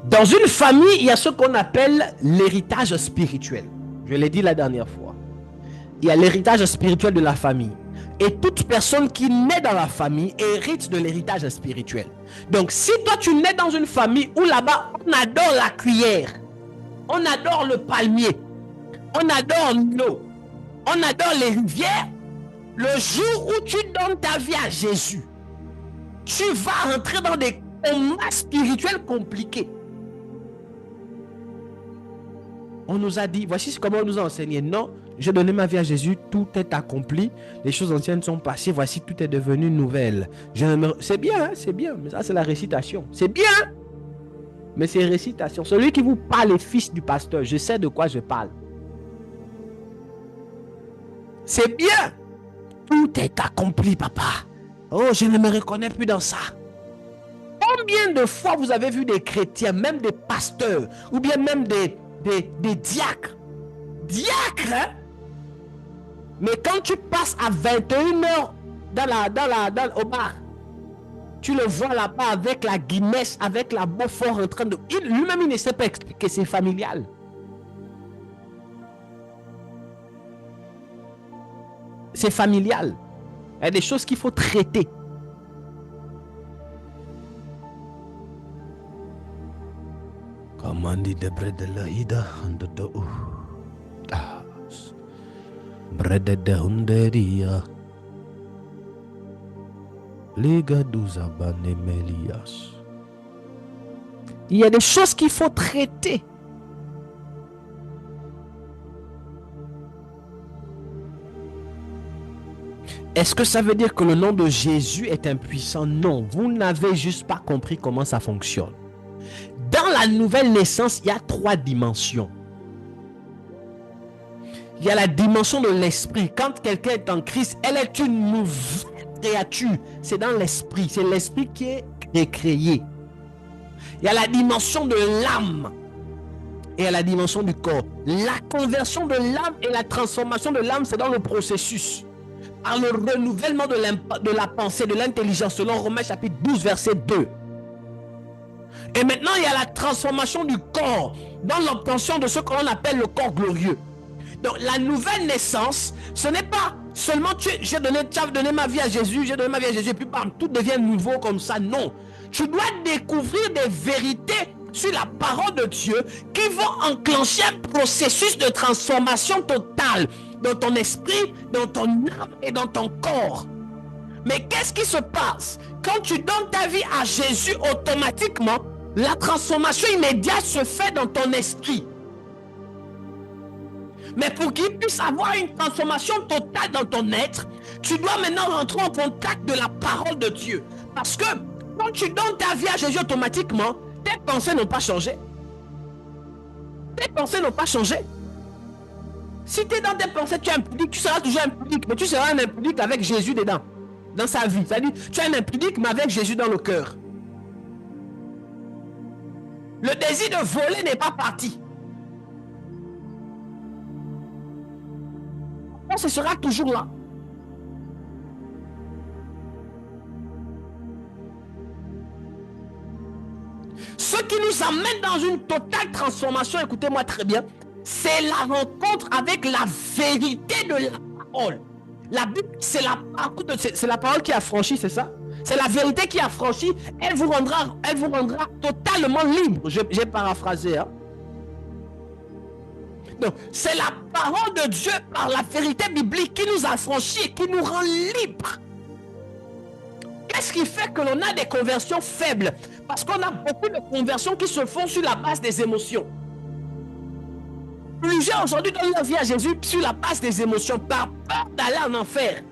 Dans une famille, il y a ce qu'on appelle l'héritage spirituel. Je l'ai dit la dernière fois. Il y a l'héritage spirituel de la famille. Et toute personne qui naît dans la famille hérite de l'héritage spirituel. Donc, si toi tu nais dans une famille où là-bas, on adore la cuillère, on adore le palmier, on adore l'eau, on adore les rivières, le jour où tu donnes ta vie à Jésus, tu vas rentrer dans des combats spirituels compliqués. On nous a dit, voici comment on nous a enseigné. Non, j'ai donné ma vie à Jésus, tout est accompli, les choses anciennes sont passées, voici tout est devenu nouvelle. C'est bien, hein, c'est bien, mais ça c'est la récitation. C'est bien, mais c'est récitation. Celui qui vous parle est fils du pasteur, je sais de quoi je parle. C'est bien, tout est accompli, papa. Oh, je ne me reconnais plus dans ça. Combien de fois vous avez vu des chrétiens, même des pasteurs, ou bien même des diacres, hein? Mais quand tu passes à 21h au bar, tu le vois là-bas avec la Guinness, avec la Beaufort en train de... Lui-même, il ne sait pas expliquer, c'est familial. C'est familial. Il y a des choses qu'il faut traiter. Commandi de brede la ida de brede de hunderia liga douza bane melias. Il y a des choses qu'il faut traiter. Est-ce que ça veut dire que le nom de Jésus est impuissant? Non, vous n'avez juste pas compris comment ça fonctionne. Dans la nouvelle naissance, il y a 3 dimensions. Il y a la dimension de l'esprit. Quand quelqu'un est en Christ, elle est une nouvelle créature. C'est dans l'esprit. C'est l'esprit qui est recréé. Il y a la dimension de l'âme. Et il y a la dimension du corps. La conversion de l'âme et la transformation de l'âme, c'est dans le processus. Par le renouvellement de la pensée, de l'intelligence, selon Romains chapitre 12, verset 2. Et maintenant, il y a la transformation du corps dans l'obtention de ce qu'on appelle le corps glorieux. Donc, la nouvelle naissance, ce n'est pas seulement tu as donné ma vie à Jésus, j'ai donné ma vie à Jésus, et puis bam, tout devient nouveau comme ça. Non. Tu dois découvrir des vérités sur la parole de Dieu qui vont enclencher un processus de transformation totale dans ton esprit, dans ton âme et dans ton corps. Mais qu'est-ce qui se passe? Quand tu donnes ta vie à Jésus, automatiquement, la transformation immédiate se fait dans ton esprit. Mais pour qu'il puisse avoir une transformation totale dans ton être, tu dois maintenant rentrer en contact de la parole de Dieu. Parce que quand tu donnes ta vie à Jésus automatiquement, tes pensées n'ont pas changé. Tes pensées n'ont pas changé. Si tu es dans tes pensées, tu es impudique, tu seras toujours impudique, mais tu seras un impudique avec Jésus dedans, dans sa vie. C'est-à-dire, tu es un impudique, mais avec Jésus dans le cœur. Le désir de voler n'est pas parti. Ce sera toujours là. Ce qui nous amène dans une totale transformation, écoutez-moi très bien, c'est la rencontre avec la vérité de la parole. La Bible, c'est la parole qui a franchi, c'est ça? C'est la vérité qui a franchi. Elle vous rendra totalement libre. J'ai paraphrasé. Hein? Donc, c'est la parole de Dieu par la vérité biblique qui nous a franchis et qui nous rend libres. Qu'est-ce qui fait que l'on a des conversions faibles? Parce qu'on a beaucoup de conversions qui se font sur la base des émotions. Plusieurs aujourd'hui donnent leur vie à Jésus sur la base des émotions, par peur d'aller en enfer.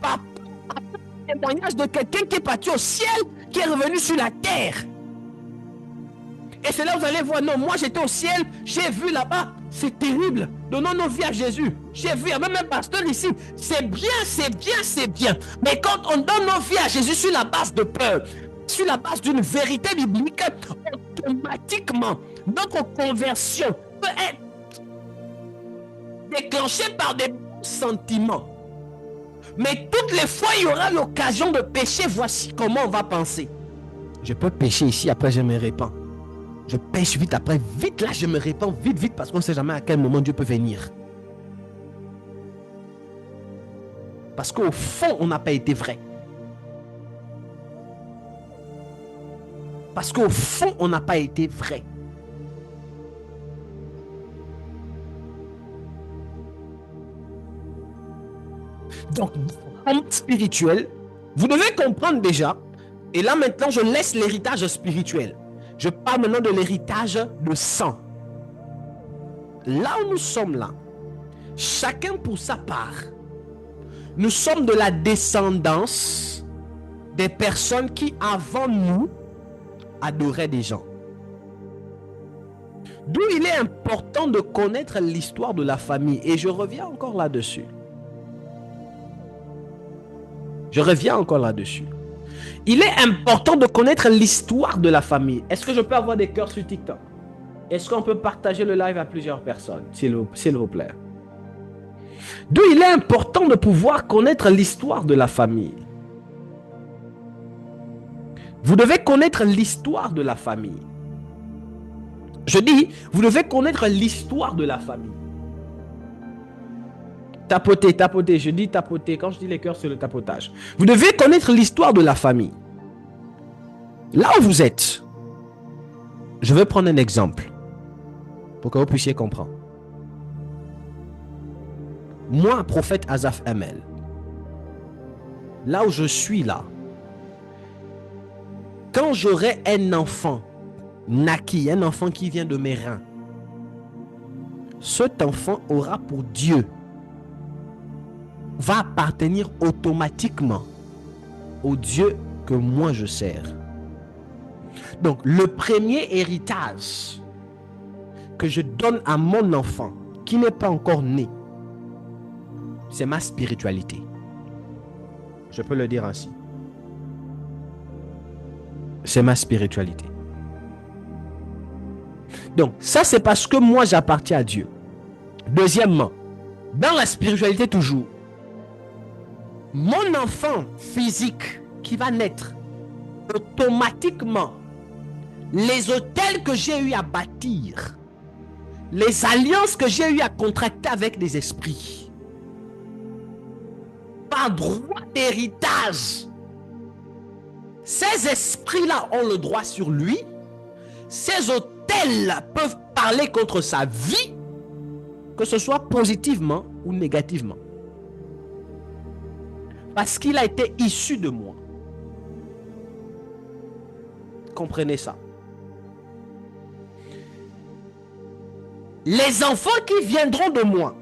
Par peur du témoignage de quelqu'un qui est parti au ciel, qui est revenu sur la terre. Et c'est là où vous allez voir, non, moi j'étais au ciel, j'ai vu là-bas, c'est terrible. Donnons nos vies à Jésus. J'ai vu, il y a même un pasteur ici. C'est bien, c'est bien, c'est bien. Mais quand on donne nos vies à Jésus sur la base de peur, sur la base d'une vérité biblique, automatiquement, notre conversion peut être déclenchée par des bons sentiments. Mais toutes les fois, il y aura l'occasion de pécher. Voici comment on va penser. Je peux pécher ici, après je me répands. Je pêche vite, après vite là je me répands, vite, parce qu'on ne sait jamais à quel moment Dieu peut venir. Parce qu'au fond, on n'a pas été vrai. Parce qu'au fond, on n'a pas été vrai. Donc, en spirituel, vous devez comprendre déjà, et là maintenant je laisse l'héritage spirituel. Je parle maintenant de l'héritage de sang. Là où nous sommes là, chacun pour sa part, nous sommes de la descendance des personnes qui avant nous adoraient des gens. D'où il est important de connaître l'histoire de la famille. Et je reviens encore là-dessus. Il est important de connaître l'histoire de la famille. Est-ce que je peux avoir des cœurs sur TikTok? Est-ce qu'on peut partager le live à plusieurs personnes, s'il vous plaît? D'où il est important de pouvoir connaître l'histoire de la famille. Vous devez connaître l'histoire de la famille. Je dis, vous devez connaître l'histoire de la famille. Tapoter, je dis tapoter. Quand je dis les cœurs, c'est le tapotage. Vous devez connaître l'histoire de la famille. Là où vous êtes, je vais prendre un exemple pour que vous puissiez comprendre. Moi, prophète Asaph ML, là où je suis là, quand j'aurai un enfant naquit, un enfant qui vient de mes reins, cet enfant aura pour Dieu, va appartenir automatiquement au Dieu que moi je sers. Donc, le premier héritage que je donne à mon enfant qui n'est pas encore né, c'est ma spiritualité. Je peux le dire ainsi. C'est ma spiritualité. Donc, ça c'est parce que moi j'appartiens à Dieu. Deuxièmement, dans la spiritualité toujours, mon enfant physique qui va naître, automatiquement, les hôtels que j'ai eu à bâtir, les alliances que j'ai eu à contracter avec des esprits, par droit d'héritage, ces esprits-là ont le droit sur lui, ces hôtels peuvent parler contre sa vie, que ce soit positivement ou négativement. Parce qu'il a été issu de moi. Comprenez ça. Les enfants qui viendront de moi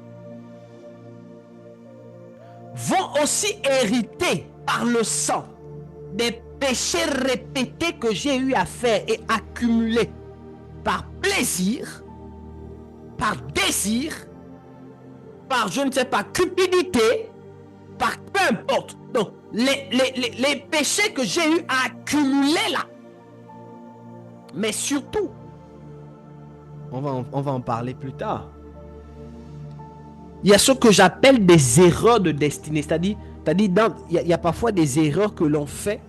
vont aussi hériter par le sang des péchés répétés que j'ai eu à faire et accumuler par plaisir, par désir, par je ne sais pas, cupidité, par peu importe. Donc, les péchés que j'ai eu à accumuler là. Mais surtout, on va en parler plus tard. Il y a ce que j'appelle des erreurs de destinée. C'est-à-dire il y a parfois des erreurs que l'on fait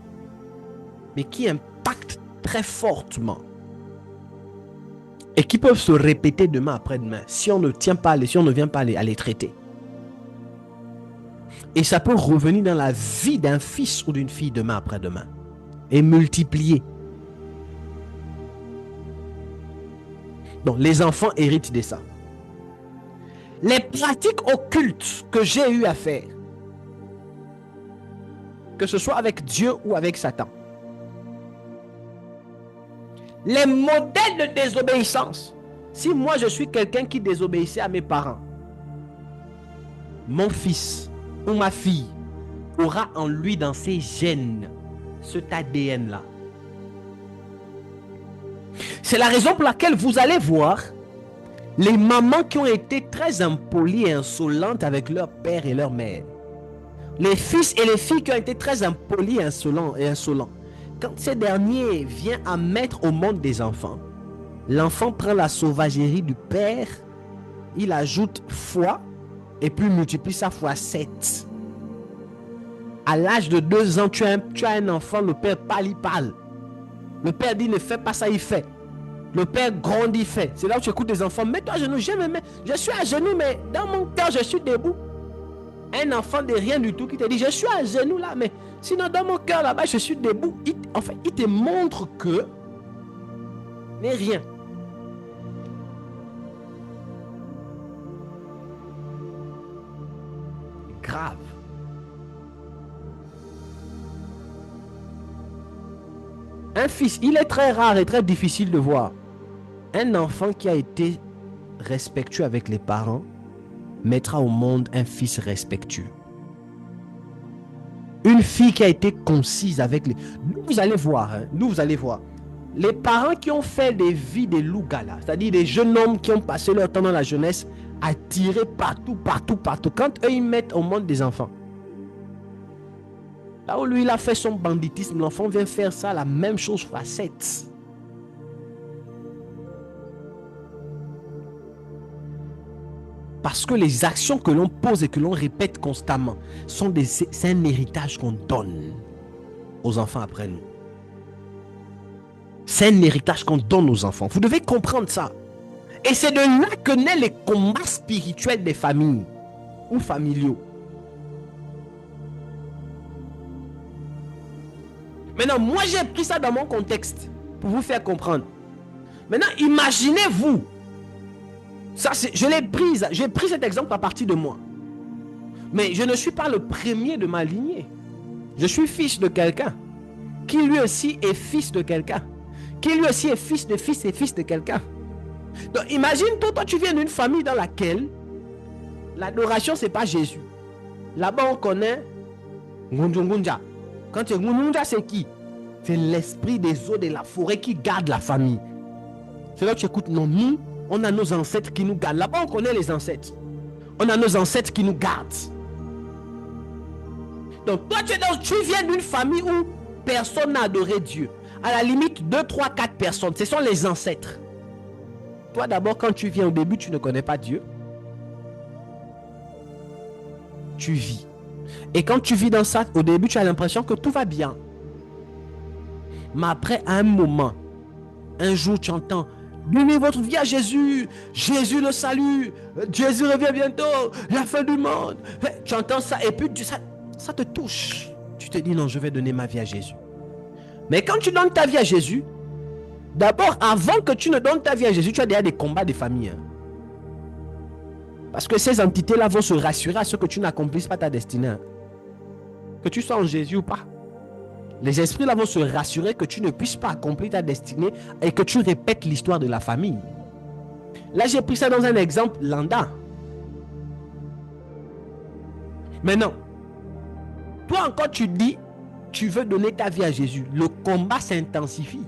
mais qui impactent très fortement et qui peuvent se répéter demain après-demain si on ne tient pas, si on ne vient pas à les traiter. Et ça peut revenir dans la vie d'un fils ou d'une fille demain après-demain et multiplier. Donc, les enfants héritent de ça. Les pratiques occultes que j'ai eu à faire, que ce soit avec Dieu ou avec Satan, les modèles de désobéissance. Si moi je suis quelqu'un qui désobéissait à mes parents, mon fils ou ma fille aura en lui, dans ses gènes, cet ADN-là. C'est la raison pour laquelle vous allez voir les mamans qui ont été très impolies et insolentes avec leur père et leur mère. Les fils et les filles qui ont été très impolis et insolents. Quand ces derniers viennent à mettre au monde des enfants, l'enfant prend la sauvagerie du père, il ajoute foi et puis multiplie ça fois 7. À l'âge de 2 ans, tu as un enfant, le père parle, il parle. Le père dit ne fais pas ça, il fait. Le père grandit, fait. C'est là où tu écoutes des enfants, mets-toi à genoux, je suis à genoux, mais dans mon cœur, je suis debout. Un enfant de rien du tout qui te dit, je suis à genoux là, mais sinon dans mon cœur là-bas, je suis debout. Il te montre que n'est rien. Grave. Un fils, il est très rare et très difficile de voir un enfant qui a été respectueux avec les parents mettra au monde un fils respectueux. Une fille qui a été concise avec les... Vous allez voir, les parents qui ont fait des vies de loups-galas, c'est-à-dire des jeunes hommes qui ont passé leur temps dans la jeunesse à tirer partout. Quand eux, ils mettent au monde des enfants, là où lui, il a fait son banditisme, l'enfant vient faire ça, la même chose fois 7. Parce que les actions que l'on pose et que l'on répète constamment, c'est un héritage qu'on donne aux enfants après nous. C'est un héritage qu'on donne aux enfants. Vous devez comprendre ça. Et c'est de là que naissent les combats spirituels des familles ou familiaux. Maintenant, moi j'ai pris ça dans mon contexte pour vous faire comprendre. Maintenant, imaginez-vous. Ça, j'ai pris cet exemple à partir de moi. Mais je ne suis pas le premier de ma lignée. Je suis fils de quelqu'un qui lui aussi est fils de quelqu'un. Qui lui aussi est fils de fils et fils de quelqu'un. Donc imagine toi tu viens d'une famille dans laquelle l'adoration c'est pas Jésus. Là-bas on connaît Ngunjungunja. Quand tu es Ngunjungunja, c'est qui? C'est l'esprit des eaux de la forêt qui garde la famille. C'est là que tu écoutes, non, nous on a nos ancêtres qui nous gardent. Là-bas, on connaît les ancêtres. On a nos ancêtres qui nous gardent. Donc, toi, tu viens d'une famille où personne n'a adoré Dieu. À la limite, 2, 3, 4 personnes. Ce sont les ancêtres. Toi, d'abord, quand tu viens au début, tu ne connais pas Dieu. Tu vis. Et quand tu vis dans ça, au début, tu as l'impression que tout va bien. Mais après, à un moment, un jour, tu entends... Donnez votre vie à Jésus. Jésus le salut. Jésus revient bientôt. La fin du monde. Tu entends ça et puis ça te touche. Tu te dis non, je vais donner ma vie à Jésus. Mais quand tu donnes ta vie à Jésus, d'abord, avant que tu ne donnes ta vie à Jésus, tu as déjà des combats de famille. Parce que ces entités-là vont se rassurer à ce que tu n'accomplisses pas ta destinée. Que tu sois en Jésus ou pas. Les esprits là vont se rassurer que tu ne puisses pas accomplir ta destinée et que tu répètes l'histoire de la famille. Là, j'ai pris ça dans un exemple lambda. Maintenant, toi encore tu dis, tu veux donner ta vie à Jésus. Le combat s'intensifie.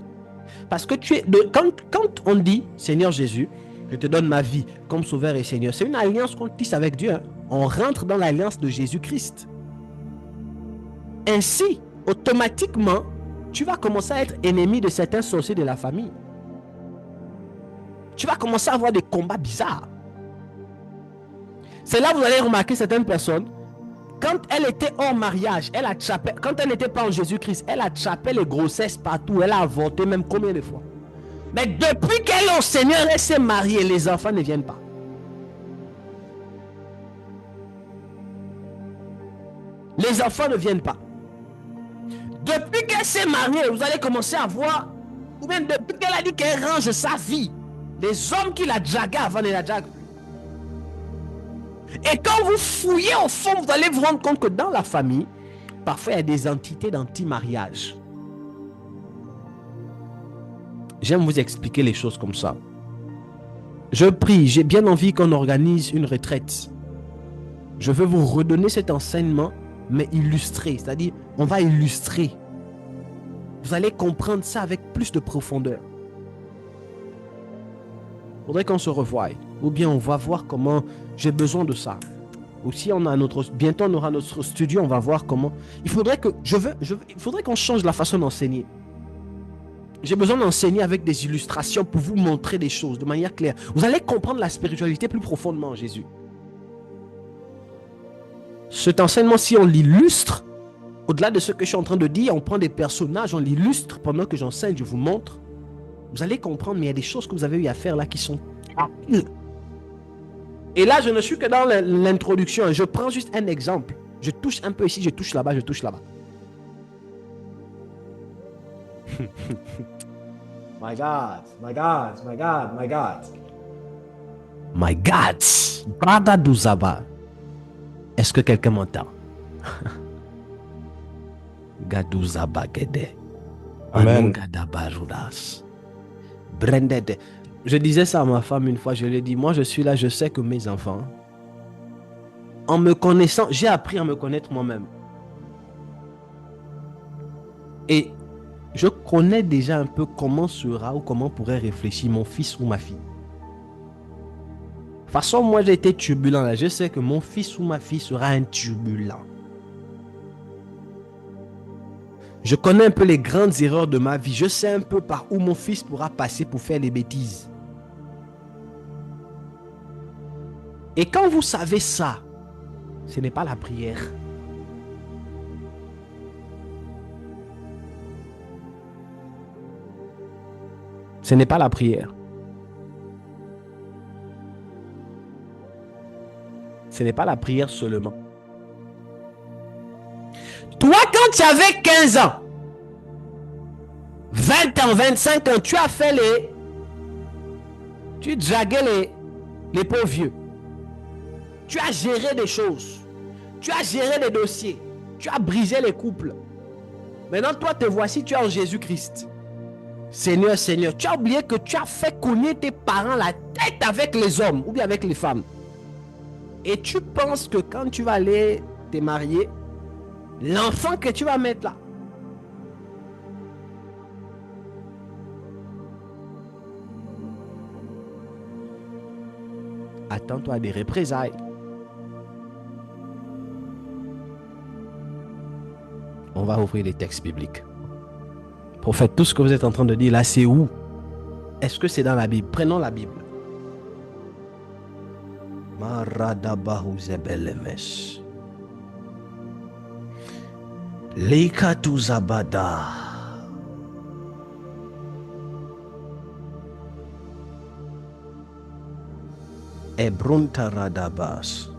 Parce que quand on dit, Seigneur Jésus, je te donne ma vie comme sauveur et Seigneur, c'est une alliance qu'on tisse avec Dieu. On rentre dans l'alliance de Jésus-Christ. Ainsi, automatiquement, tu vas commencer à être ennemi de certains sorciers de la famille. Tu vas commencer à avoir des combats bizarres. C'est là que vous allez remarquer certaines personnes, quand elle était hors mariage, elle attrapait, quand elle n'était pas en Jésus-Christ, elle attrapait les grossesses partout. Elle a avorté même combien de fois? Mais depuis qu'elle est au Seigneur, elle s'est mariée, les enfants ne viennent pas. Les enfants ne viennent pas. Depuis qu'elle s'est mariée, vous allez commencer à voir, ou bien depuis qu'elle a dit qu'elle range sa vie, les hommes qui la draguaient avant ne la draguent plus. Et quand vous fouillez au fond, vous allez vous rendre compte que dans la famille, parfois il y a des entités d'anti-mariage. J'aime vous expliquer les choses comme ça. Je prie, j'ai bien envie qu'on organise une retraite. Je veux vous redonner cet enseignement, mais illustré. C'est-à-dire, on va illustrer. Vous allez comprendre ça avec plus de profondeur. Il faudrait qu'on se revoie. Ou bien on va voir comment j'ai besoin de ça. Aussi, bientôt on aura notre studio, on va voir comment. Il faudrait qu'on change la façon d'enseigner. J'ai besoin d'enseigner avec des illustrations pour vous montrer des choses de manière claire. Vous allez comprendre la spiritualité plus profondément en Jésus. Cet enseignement, si on l'illustre, au-delà de ce que je suis en train de dire, on prend des personnages, on l'illustre pendant que j'enseigne, je vous montre. Vous allez comprendre, mais il y a des choses que vous avez eu à faire là qui sont... Et là, je ne suis que dans l'introduction. Je prends juste un exemple. Je touche un peu ici, je touche là-bas, je touche là-bas. My God, my God, my God, my God. My God. Brada Douzaba. Est-ce que quelqu'un m'entend? Gadouzaba Gede. Amen. Je disais ça à ma femme une fois, je lui ai dit, moi je suis là, je sais que mes enfants, en me connaissant, j'ai appris à me connaître moi-même. Et je connais déjà un peu comment sera ou comment pourrait réfléchir mon fils ou ma fille. De toute façon, moi j'ai été turbulent là, je sais que mon fils ou ma fille sera un turbulent. Je connais un peu les grandes erreurs de ma vie. Je sais un peu par où mon fils pourra passer pour faire les bêtises. Et quand vous savez ça, ce n'est pas la prière. Ce n'est pas la prière. Ce n'est pas la prière seulement. Toi, quand tu avais 15 ans, 20 ans, 25 ans, tu as fait tu draguais les pauvres vieux. Tu as géré des choses. Tu as géré des dossiers. Tu as brisé les couples. Maintenant, toi, te voici, tu es en Jésus-Christ. Seigneur, Seigneur, tu as oublié que tu as fait cogner tes parents la tête avec les hommes ou bien avec les femmes. Et tu penses que quand tu vas aller te marier, l'enfant que tu vas mettre là, attends-toi à des représailles. On va ouvrir les textes bibliques. Prophète, tout ce que vous êtes en train de dire là, c'est où? Est-ce que c'est dans la Bible? Prenons la Bible. Maradabahu zebelemesh. Leikatu zabada. Ebrunta radabas.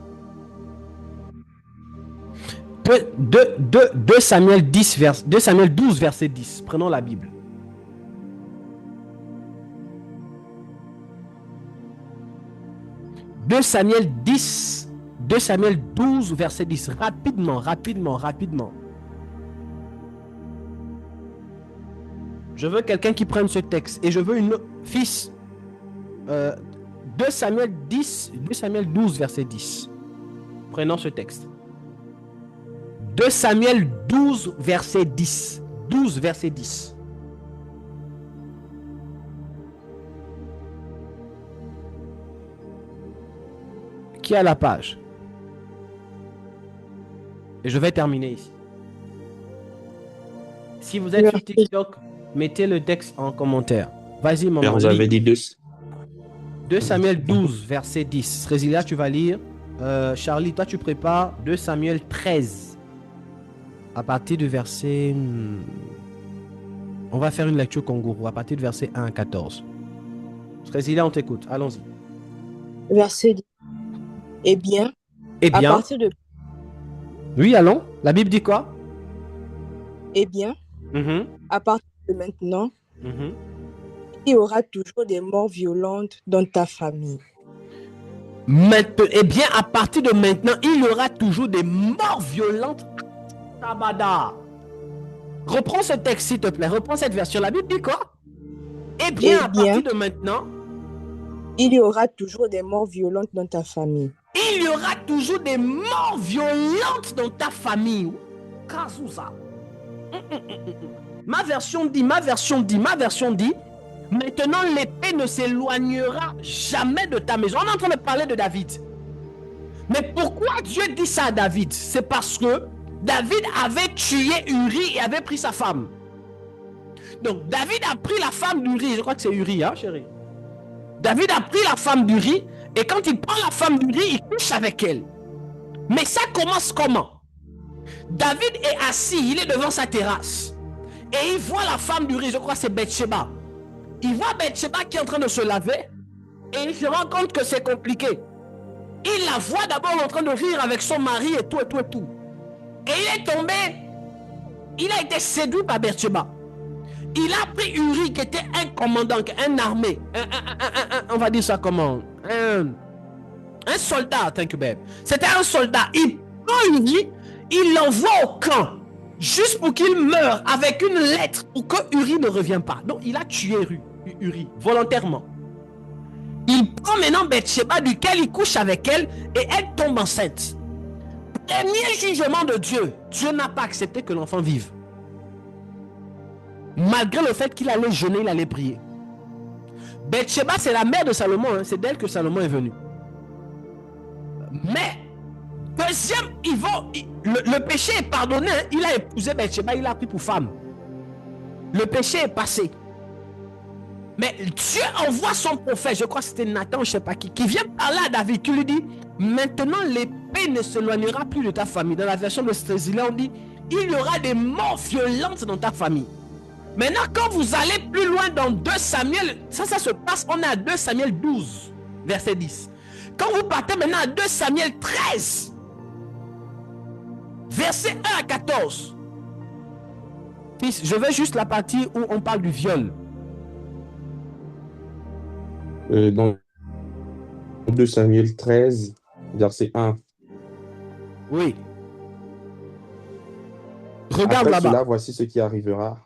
2 Samuel 12, verset 10. Prenons la Bible. Deux Samuel 12, verset 10. Rapidement. Je veux quelqu'un qui prenne ce texte. Et je veux fils. 2 Samuel 12, verset 10. Prenons ce texte. 2 Samuel 12, verset 10. 12, verset 10. Qui a la page? Et je vais terminer ici. Si vous êtes sur TikTok, mettez le texte en commentaire. Vas-y, maman. Vous avez dit 2. 2 Samuel 12, verset 10. Résilia, tu vas lire. Charlie, toi, tu prépares 2 Samuel 13. À partir du verset... On va faire une lecture kangourou à partir du verset 1 à 14. Président, on t'écoute. Allons-y. Verset 10. Eh bien, Eh à bien, partir de... oui, allons. La Bible dit quoi? Eh bien, Mhm, à partir de maintenant, mhm. il y aura toujours des morts violentes dans ta famille. Eh bien, à partir de maintenant, il y aura toujours des morts violentes. Tabada. Reprends ce texte, s'il te plaît. Reprends cette version. La Bible dit quoi? Eh bien, Eh à bien, partir de maintenant, il y aura toujours des morts violentes dans ta famille. il y aura toujours des morts violentes dans ta famille. Kazusa. Ma version dit, maintenant l'épée ne s'éloignera jamais de ta maison. On est en train de parler de David. Mais pourquoi Dieu dit ça à David? C'est parce que David avait tué Uri et avait pris sa femme. Donc David a pris la femme d'Uri. Je crois que c'est Uri, hein, chérie. David a pris la femme d'Uri et quand il prend la femme d'Uri, il couche avec elle. Mais ça commence comment? David est assis, il est devant sa terrasse et il voit la femme d'Uri, je crois que c'est Bathsheba. Il voit Bathsheba qui est en train de se laver et il se rend compte que c'est compliqué. Il la voit d'abord en train de rire avec son mari et tout et tout et tout. Et il est tombé, il a été séduit par Bathsheba. Il a pris Uri qui était un commandant, un armé, on va dire ça comment, un soldat, thank you babe. C'était un soldat. Il prend Uri, il l'envoie au camp, juste pour qu'il meure avec une lettre pour que Uri ne revienne pas. Donc il a tué Uri volontairement. Il prend maintenant Bathsheba duquel il couche avec elle et elle tombe enceinte. Premier jugement de Dieu, Dieu n'a pas accepté que l'enfant vive. Malgré le fait qu'il allait jeûner, il allait prier. Bathsheba, c'est la mère de Salomon, hein. C'est d'elle que Salomon est venu. Mais, deuxième, le péché est pardonné, hein. Il a épousé Bathsheba, il l'a pris pour femme. Le péché est passé. Mais Dieu envoie son prophète, je crois que c'était Nathan, je ne sais pas qui vient parler à David, qui lui dit, maintenant l'épée ne s'éloignera plus de ta famille. Dans la version de Strésila, on dit, il y aura des morts violentes dans ta famille. Maintenant, quand vous allez plus loin dans 2 Samuel, ça se passe, on est à 2 Samuel 12, verset 10. Quand vous partez maintenant à 2 Samuel 13, verset 1 à 14, fils, je veux juste la partie où on parle du viol. Dans 2 Samuel 13, verset 1. Oui. Regarde Après là-bas. cela, voici ce qui arrivera.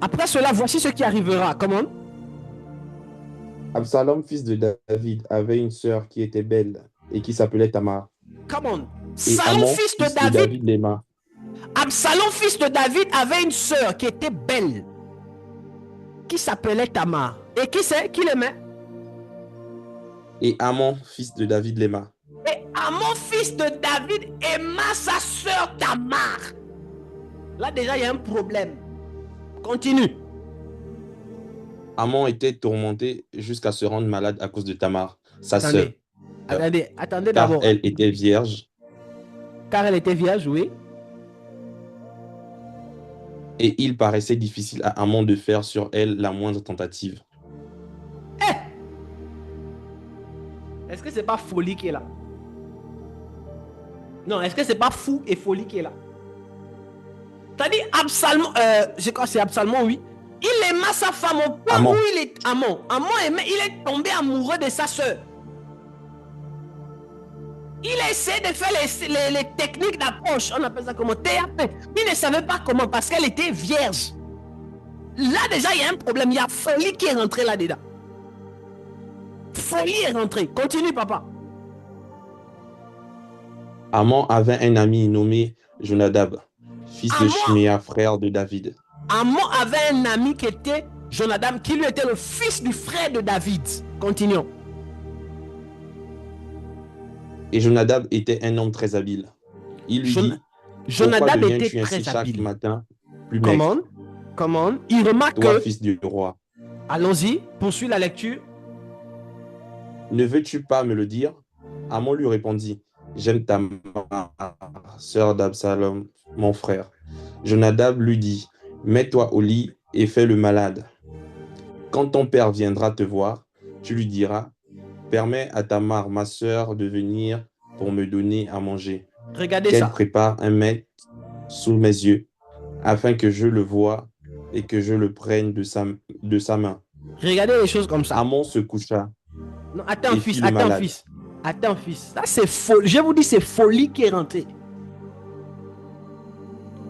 Après cela, voici ce qui arrivera. Comment? Absalom, fils de David, avait une sœur qui était belle et qui s'appelait Tamar. Comment? Et Salom, Amon, fils de David, l'aima. Absalom, fils de David, avait une sœur qui était belle, qui s'appelait Tamar. Et qui c'est? Qui l'aimait? Et Amon, fils de David, l'aima. Et Amon, fils de David, aima sa sœur Tamar. Là, déjà, il y a un problème. Continue. Amon était tourmenté jusqu'à se rendre malade à cause de Tamar, sa sœur. Attendez Car d'abord. elle était vierge. Car elle était vierge, oui. Et il paraissait difficile à Amon de faire sur elle la moindre tentative. Est-ce que c'est pas folie qui est là? Non, est-ce que c'est pas fou et folie qui est là? T'as dit Absalom, je crois que c'est Absalom, oui. Il aima sa femme au point Amon. où il est Amon. Amon aimait, il est tombé amoureux de sa sœur. Il a essayé de faire les techniques d'approche, on appelle ça comment? TAP. Il ne savait pas comment parce qu'elle était vierge. Là déjà il y a un problème, il y a folie qui est rentrée là-dedans. Folie est rentrée. Continue papa. Amon avait un ami nommé Jonadab, fils de Shiméa, frère de David. Amon avait un ami qui était Jonadab, qui lui était le fils du frère de David. Continuons. Et Jonadab était un homme très habile. Il lui dit, Jonadab pourquoi était deviens-tu très ainsi habile. chaque matin plus maigre? Comment? Il remarque Toi, que... fils du roi. Allons-y, poursuis la lecture. Ne veux-tu pas me le dire? Amon lui répondit, j'aime Tamar, sœur d'Absalom, mon frère. Jonadab lui dit, mets-toi au lit et fais le malade. Quand ton père viendra te voir, tu lui diras, permets à Tamar, ma sœur, de venir pour me donner à manger. Regardez Qu'elle ça. prépare un mets sous mes yeux, afin que je le voie et que je le prenne de sa main. Regardez les choses comme ça. Amon se coucha Non, attends, et fils, fit le attends, malade. fils. Attends, fils. Ça, c'est folie. Je vous dis, c'est folie qui est rentrée.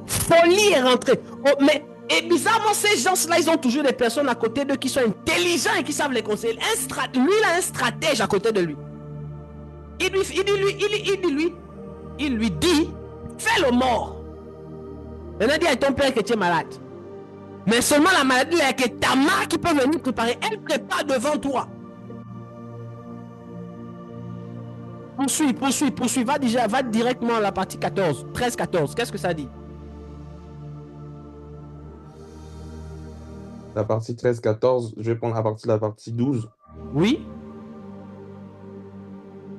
Folie est rentrée. Oh, mais, et bizarrement, ces gens-là, ils ont toujours des personnes à côté d'eux qui sont intelligents et qui savent les conseiller. Lui, il a un stratège à côté de lui. Il lui dit, fais le mort. Maintenant, dis à ton père que tu es malade. Mais seulement la maladie, il y a que Tamar qui peut venir préparer. Elle prépare devant toi. Poursuis. Va directement à la partie 14. 13-14. Qu'est-ce que ça dit? La partie 13-14, je vais prendre à partir de la partie 12. Oui.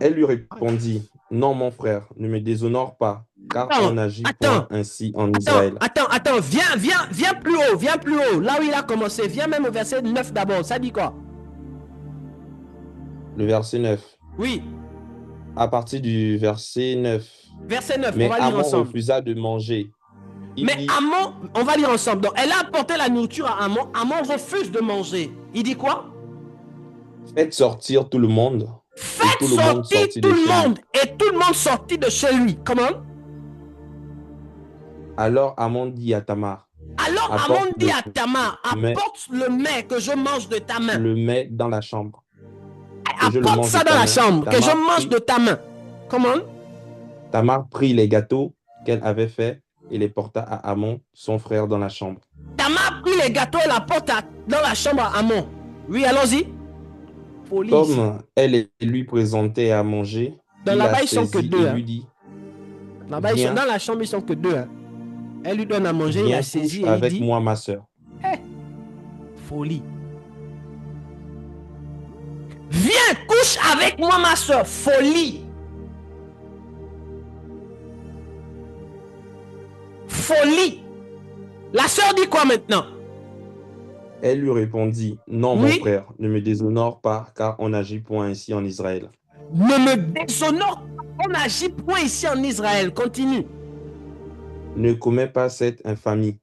Elle lui répondit, non mon frère, ne me déshonore pas, car on n'agit point ainsi en Israël. Attends, viens plus haut, là où il a commencé, viens même au verset 9 d'abord, ça dit quoi? Le verset 9. Oui. À partir du verset 9. Verset 9, mais on va lire Amon ensemble. refusa de manger. Amon, on va lire ensemble. Donc, elle a apporté la nourriture à Amon. Amon refuse de manger. Il dit quoi? Faites sortir tout le monde. Faites sortir tout le monde. Et tout le monde sortit de chez lui. Comment? Alors Amon dit à Tamar. Apporte le mets que je mange de ta main. Le mets dans la chambre. Apporte ça dans la chambre, que je mange de ta main. Comment? Tamar prit les gâteaux qu'elle avait faits et les porta à Amon, son frère, dans la chambre. Tamar prit les gâteaux et la porte dans la chambre à Amon. Oui, allons-y. Comme elle lui présentait à manger, là-bas, ils sont que deux. Lui dit, là-bas, dans la chambre, ils sont que deux. Elle lui donne à manger, il a saisi et avec il dit, moi, ma soeur. Folie. Viens, couche avec moi, ma soeur. Folie. Folie. La soeur dit quoi maintenant? Elle lui répondit, non, mon frère, ne me déshonore pas, car on n'agit point ainsi en Israël. Ne me déshonore pas, on n'agit point ici en Israël. Continue. Ne commets pas cette infamie.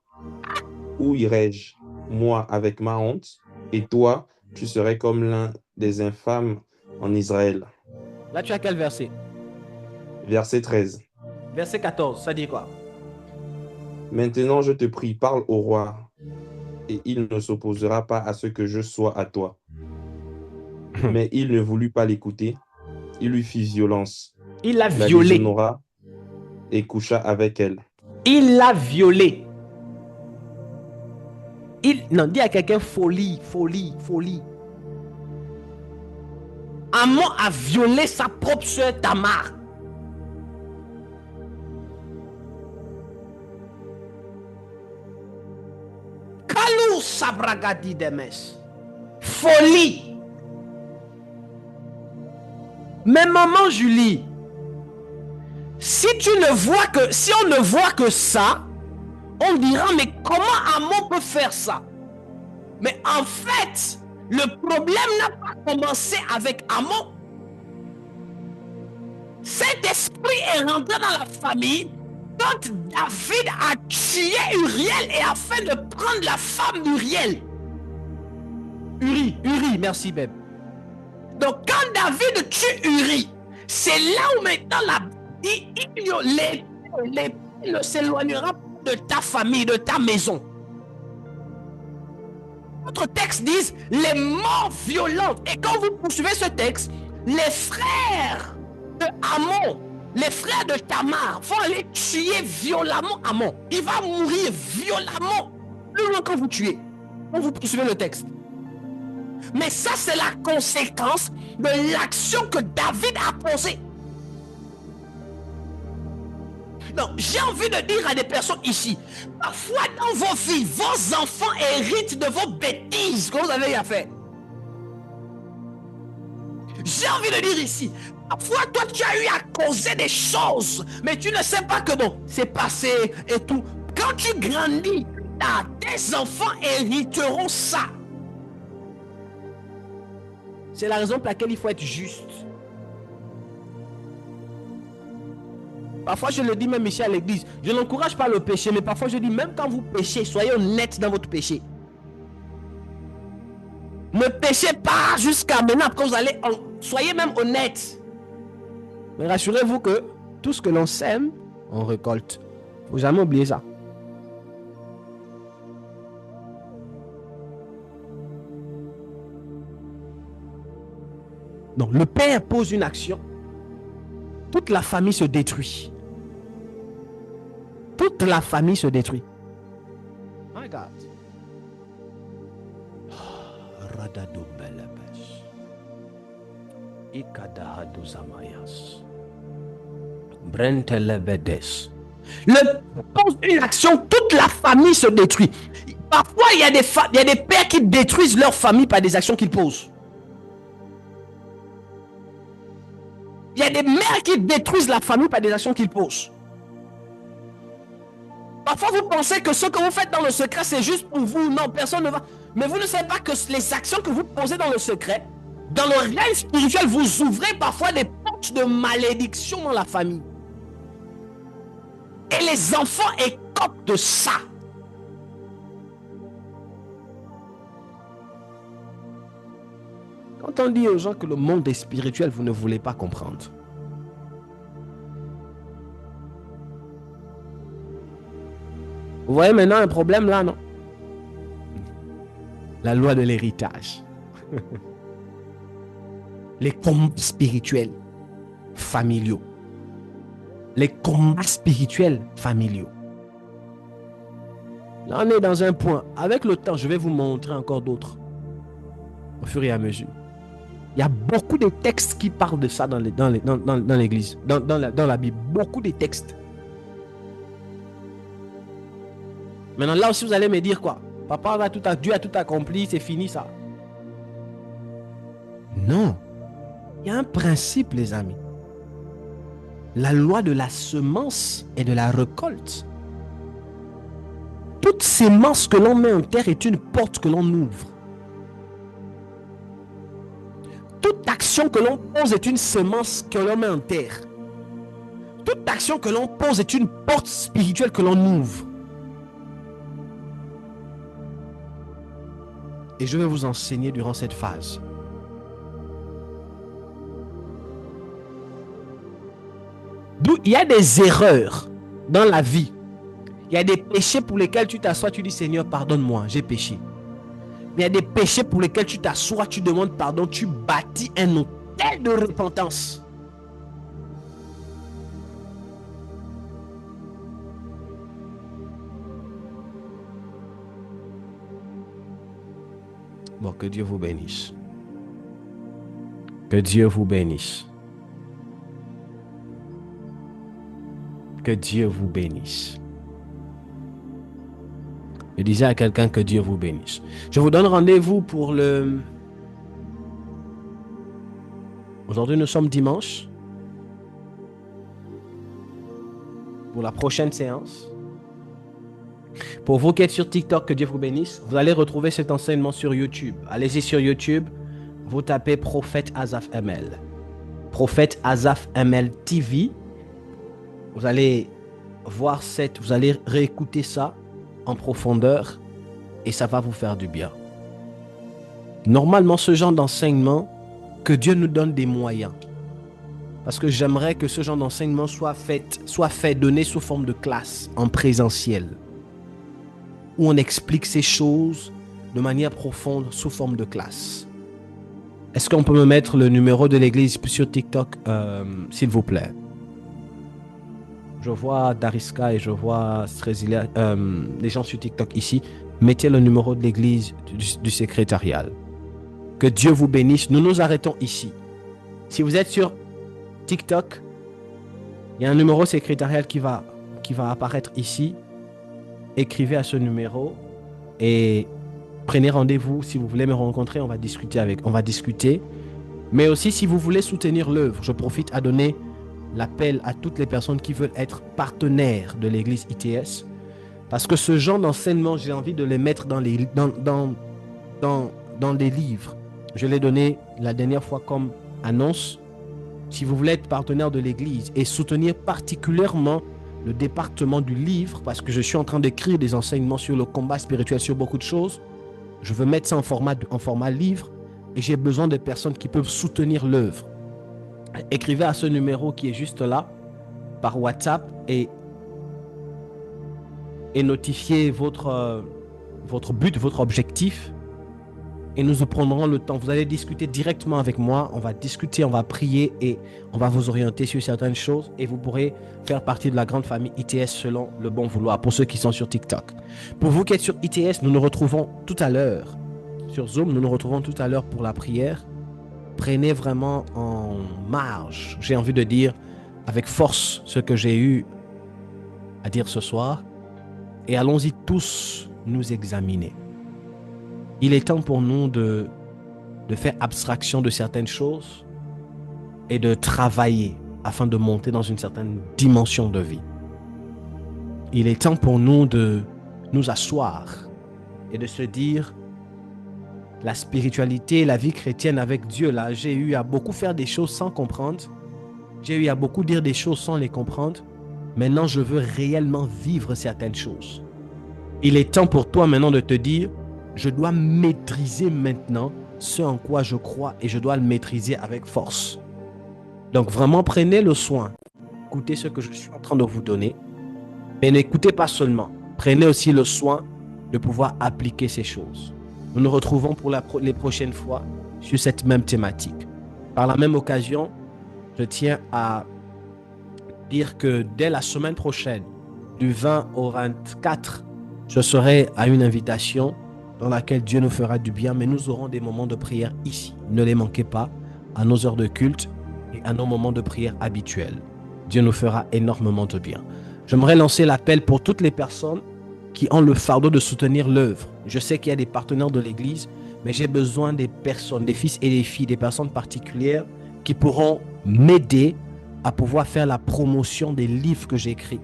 Où irai-je, moi, avec ma honte, et toi, tu serais comme l'un des infâmes en Israël. Là, tu as quel verset? Verset 13. Verset 14, ça dit quoi? Maintenant, je te prie, parle au roi, et il ne s'opposera pas à ce que je sois à toi. Mais il ne voulut pas l'écouter. Il lui fit violence. Il l'a violée. La déshonora et coucha avec elle. Il l'a violée. Non, dis à quelqu'un folie. Amon a violé sa propre soeur Tamar. Kalou sabragadi demes. Folie. Mais maman Julie, si on ne voit que ça, on dira mais comment Amon peut faire ça? Mais en fait, le problème n'a pas commencé avec Amon. Cet esprit est rentré dans la famille quand David a tué Uriel et afin de prendre la femme d'Uriel. Uri, merci Beb. Donc quand David tue Uri, c'est là où maintenant l'épée ne s'éloignera pas de ta famille, de ta maison. Notre texte dit les morts violentes. Et quand vous poursuivez ce texte, les frères de Amon, les frères de Tamar vont aller tuer violemment Amon. Il va mourir violemment plus loin quand vous tuez. Quand vous poursuivez le texte. Mais ça, c'est la conséquence de l'action que David a posée. Donc, j'ai envie de dire à des personnes ici, parfois dans vos vies, vos enfants héritent de vos bêtises que vous avez à faire. J'ai envie de dire ici, parfois toi tu as eu à causer des choses, mais tu ne sais pas que bon, c'est passé et tout. Quand tu grandis, tes enfants hériteront ça. C'est la raison pour laquelle il faut être juste. Parfois, je le dis même ici à l'église, je n'encourage pas le péché, mais parfois je dis, même quand vous péchez, soyez honnête dans votre péché. Ne péchez pas jusqu'à maintenant, quand vous allez, soyez même honnête. Mais rassurez-vous que tout ce que l'on sème, on récolte. Il ne faut jamais oublier ça. Donc, le père pose une action, toute la famille se détruit. Toute la famille se détruit. My God. Le pose une action, toute la famille se détruit. Parfois, il y a des pères qui détruisent leur famille par des actions qu'ils posent. Il y a des mères qui détruisent la famille par des actions qu'ils posent. Parfois, vous pensez que ce que vous faites dans le secret, c'est juste pour vous. Non, personne ne va. Mais vous ne savez pas que les actions que vous posez dans le secret, dans le règne spirituel, vous ouvrez parfois des portes de malédiction dans la famille. Et les enfants écopent de ça. Quand on dit aux gens que le monde est spirituel, vous ne voulez pas comprendre. Vous voyez maintenant un problème là, non? La loi de l'héritage. Les combats spirituels familiaux. Les combats spirituels familiaux. Là, on est dans un point. Avec le temps, je vais vous montrer encore d'autres. Au fur et à mesure. Il y a beaucoup de textes qui parlent de ça dans l'église, dans la Bible. Beaucoup de textes. Maintenant, là aussi, vous allez me dire quoi? Papa, Dieu a tout accompli, c'est fini ça. Non. Il y a un principe, les amis. La loi de la semence et de la récolte. Toute sémence que l'on met en terre est une porte que l'on ouvre. Toute action que l'on pose est une semence que l'on met en terre. Toute action que l'on pose est une porte spirituelle que l'on ouvre. Et je vais vous enseigner durant cette phase. D'où il y a des erreurs dans la vie. Il y a des péchés pour lesquels tu t'assois, tu dis Seigneur, pardonne-moi, j'ai péché. Mais il y a des péchés pour lesquels tu t'assois, tu demandes pardon, tu bâtis un hôtel de repentance. Bon, que Dieu vous bénisse. Que Dieu vous bénisse. Que Dieu vous bénisse. Je disais à quelqu'un que Dieu vous bénisse. Je vous donne rendez-vous pour le... Aujourd'hui, nous sommes dimanche. Pour la prochaine séance. Pour vous qui êtes sur TikTok, que Dieu vous bénisse. Vous allez retrouver cet enseignement sur YouTube. Allez-y sur YouTube. Vous tapez Prophète Azaf ML. Prophète Azaf ML TV. Vous allez voir vous allez réécouter ça en profondeur et ça va vous faire du bien. Normalement, ce genre d'enseignement, que Dieu nous donne des moyens. Parce que j'aimerais que ce genre d'enseignement soit fait, donné sous forme de classe, en présentiel. Où on explique ces choses de manière profonde sous forme de classe. Est-ce qu'on peut me mettre le numéro de l'église sur TikTok, s'il vous plaît? Je vois Dariska et je vois Strezilia, les gens sur TikTok ici. Mettez le numéro de l'église du secrétariat. Que Dieu vous bénisse. Nous nous arrêtons ici. Si vous êtes sur TikTok, il y a un numéro secrétarial qui va apparaître ici. Écrivez à ce numéro et prenez rendez-vous. Si vous voulez me rencontrer, on va discuter. Mais aussi, si vous voulez soutenir l'œuvre, je profite à donner l'appel à toutes les personnes qui veulent être partenaires de l'église ITS. Parce que ce genre d'enseignement, j'ai envie de les mettre dans les livres. Je l'ai donné la dernière fois comme annonce. Si vous voulez être partenaire de l'église et soutenir particulièrement le département du livre, parce que je suis en train d'écrire des enseignements sur le combat spirituel, sur beaucoup de choses, je veux mettre ça en format livre et j'ai besoin de personnes qui peuvent soutenir l'œuvre. Écrivez à ce numéro qui est juste là par WhatsApp et notifiez votre but, votre objectif, et nous prendrons le temps. Vous allez discuter directement avec moi, on va discuter, on va prier et on va vous orienter sur certaines choses et vous pourrez faire partie de la grande famille ITS selon le bon vouloir, pour ceux qui sont sur TikTok. Pour vous qui êtes sur ITS, nous nous retrouvons tout à l'heure sur Zoom, nous nous retrouvons tout à l'heure pour la prière. Prenez vraiment en marge, j'ai envie de dire avec force ce que j'ai eu à dire ce soir, et allons-y tous nous examiner. Il est temps pour nous de faire abstraction de certaines choses et de travailler afin de monter dans une certaine dimension de vie. Il est temps pour nous de nous asseoir et de se dire la spiritualité, la vie chrétienne avec Dieu, là, j'ai eu à beaucoup faire des choses sans comprendre. J'ai eu à beaucoup dire des choses sans les comprendre. Maintenant, je veux réellement vivre certaines choses. Il est temps pour toi maintenant de te dire, je dois maîtriser maintenant ce en quoi je crois et je dois le maîtriser avec force. Donc vraiment, prenez le soin. Écoutez ce que je suis en train de vous donner. Mais n'écoutez pas seulement. Prenez aussi le soin de pouvoir appliquer ces choses. Nous nous retrouvons pour les prochaines fois sur cette même thématique. Par la même occasion, je tiens à dire que dès la semaine prochaine, du 20 au 24, je serai à une invitation dans laquelle Dieu nous fera du bien, mais nous aurons des moments de prière ici. Ne les manquez pas à nos heures de culte et à nos moments de prière habituels. Dieu nous fera énormément de bien. J'aimerais lancer l'appel pour toutes les personnes qui ont le fardeau de soutenir l'œuvre. Je sais qu'il y a des partenaires de l'Église, mais j'ai besoin des personnes, des fils et des filles, des personnes particulières qui pourront m'aider à pouvoir faire la promotion des livres que j'écris.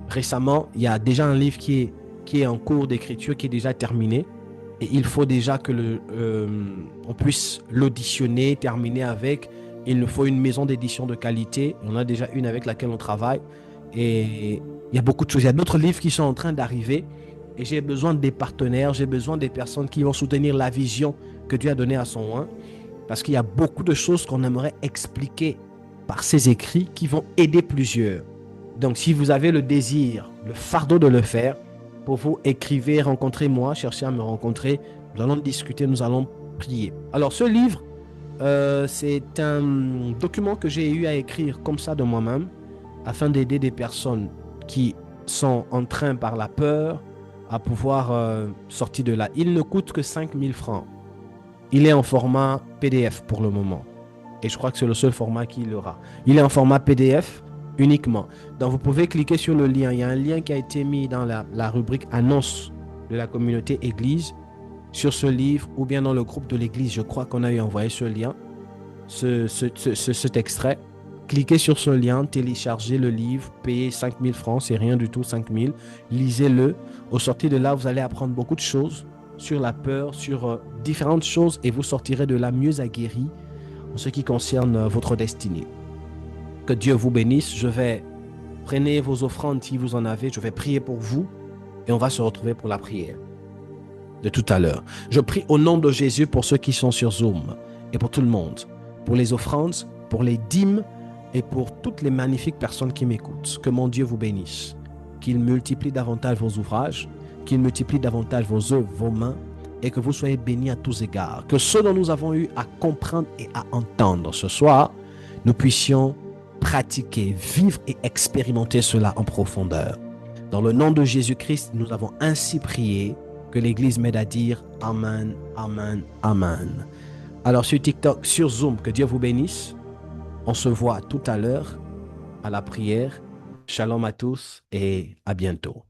Récemment, il y a déjà un livre qui est en cours d'écriture, qui est déjà terminé. Et il faut déjà que on puisse l'auditionner, terminer avec. Il nous faut une maison d'édition de qualité. On a déjà une avec laquelle on travaille. Et il y a beaucoup de choses. Il y a d'autres livres qui sont en train d'arriver. Et j'ai besoin des partenaires, j'ai besoin des personnes qui vont soutenir la vision que Dieu a donnée à son oint. Parce qu'il y a beaucoup de choses qu'on aimerait expliquer par ces écrits qui vont aider plusieurs. Donc si vous avez le désir, le fardeau de le faire, pour vous, écrivez, rencontrez-moi, cherchez à me rencontrer. Nous allons discuter, nous allons prier. Alors, ce livre, c'est un document que j'ai eu à écrire comme ça de moi-même, afin d'aider des personnes qui sont en train, par la peur, à pouvoir sortir de là. Il ne coûte que 5 000 francs. Il est en format PDF pour le moment. Et je crois que c'est le seul format qu'il aura. Il est en format PDF uniquement. Donc vous pouvez cliquer sur le lien. Il y a un lien qui a été mis dans la rubrique annonce de la communauté Église sur ce livre, ou bien dans le groupe de l'Église. Je crois qu'on a eu envoyé ce lien, cet extrait. Cliquez sur ce lien, téléchargez le livre, payez 5 000 francs, c'est rien du tout, 5 000. Lisez-le. Au sortir de là, vous allez apprendre beaucoup de choses sur la peur, sur différentes choses, et vous sortirez de là mieux aguerri en ce qui concerne votre destinée. Que Dieu vous bénisse. Prenez vos offrandes si vous en avez. Je vais prier pour vous et on va se retrouver pour la prière de tout à l'heure. Je prie au nom de Jésus pour ceux qui sont sur Zoom et pour tout le monde, pour les offrandes, pour les dîmes et pour toutes les magnifiques personnes qui m'écoutent. Que mon Dieu vous bénisse, qu'il multiplie davantage vos ouvrages, qu'il multiplie davantage vos œuvres, vos mains, et que vous soyez bénis à tous égards. Que ce dont nous avons eu à comprendre et à entendre ce soir, nous puissions pratiquer, vivre et expérimenter cela en profondeur. Dans le nom de Jésus-Christ, nous avons ainsi prié. Que l'Église m'aide à dire Amen, Amen, Amen. Alors sur TikTok, sur Zoom, que Dieu vous bénisse. On se voit tout à l'heure à la prière. Shalom à tous et à bientôt.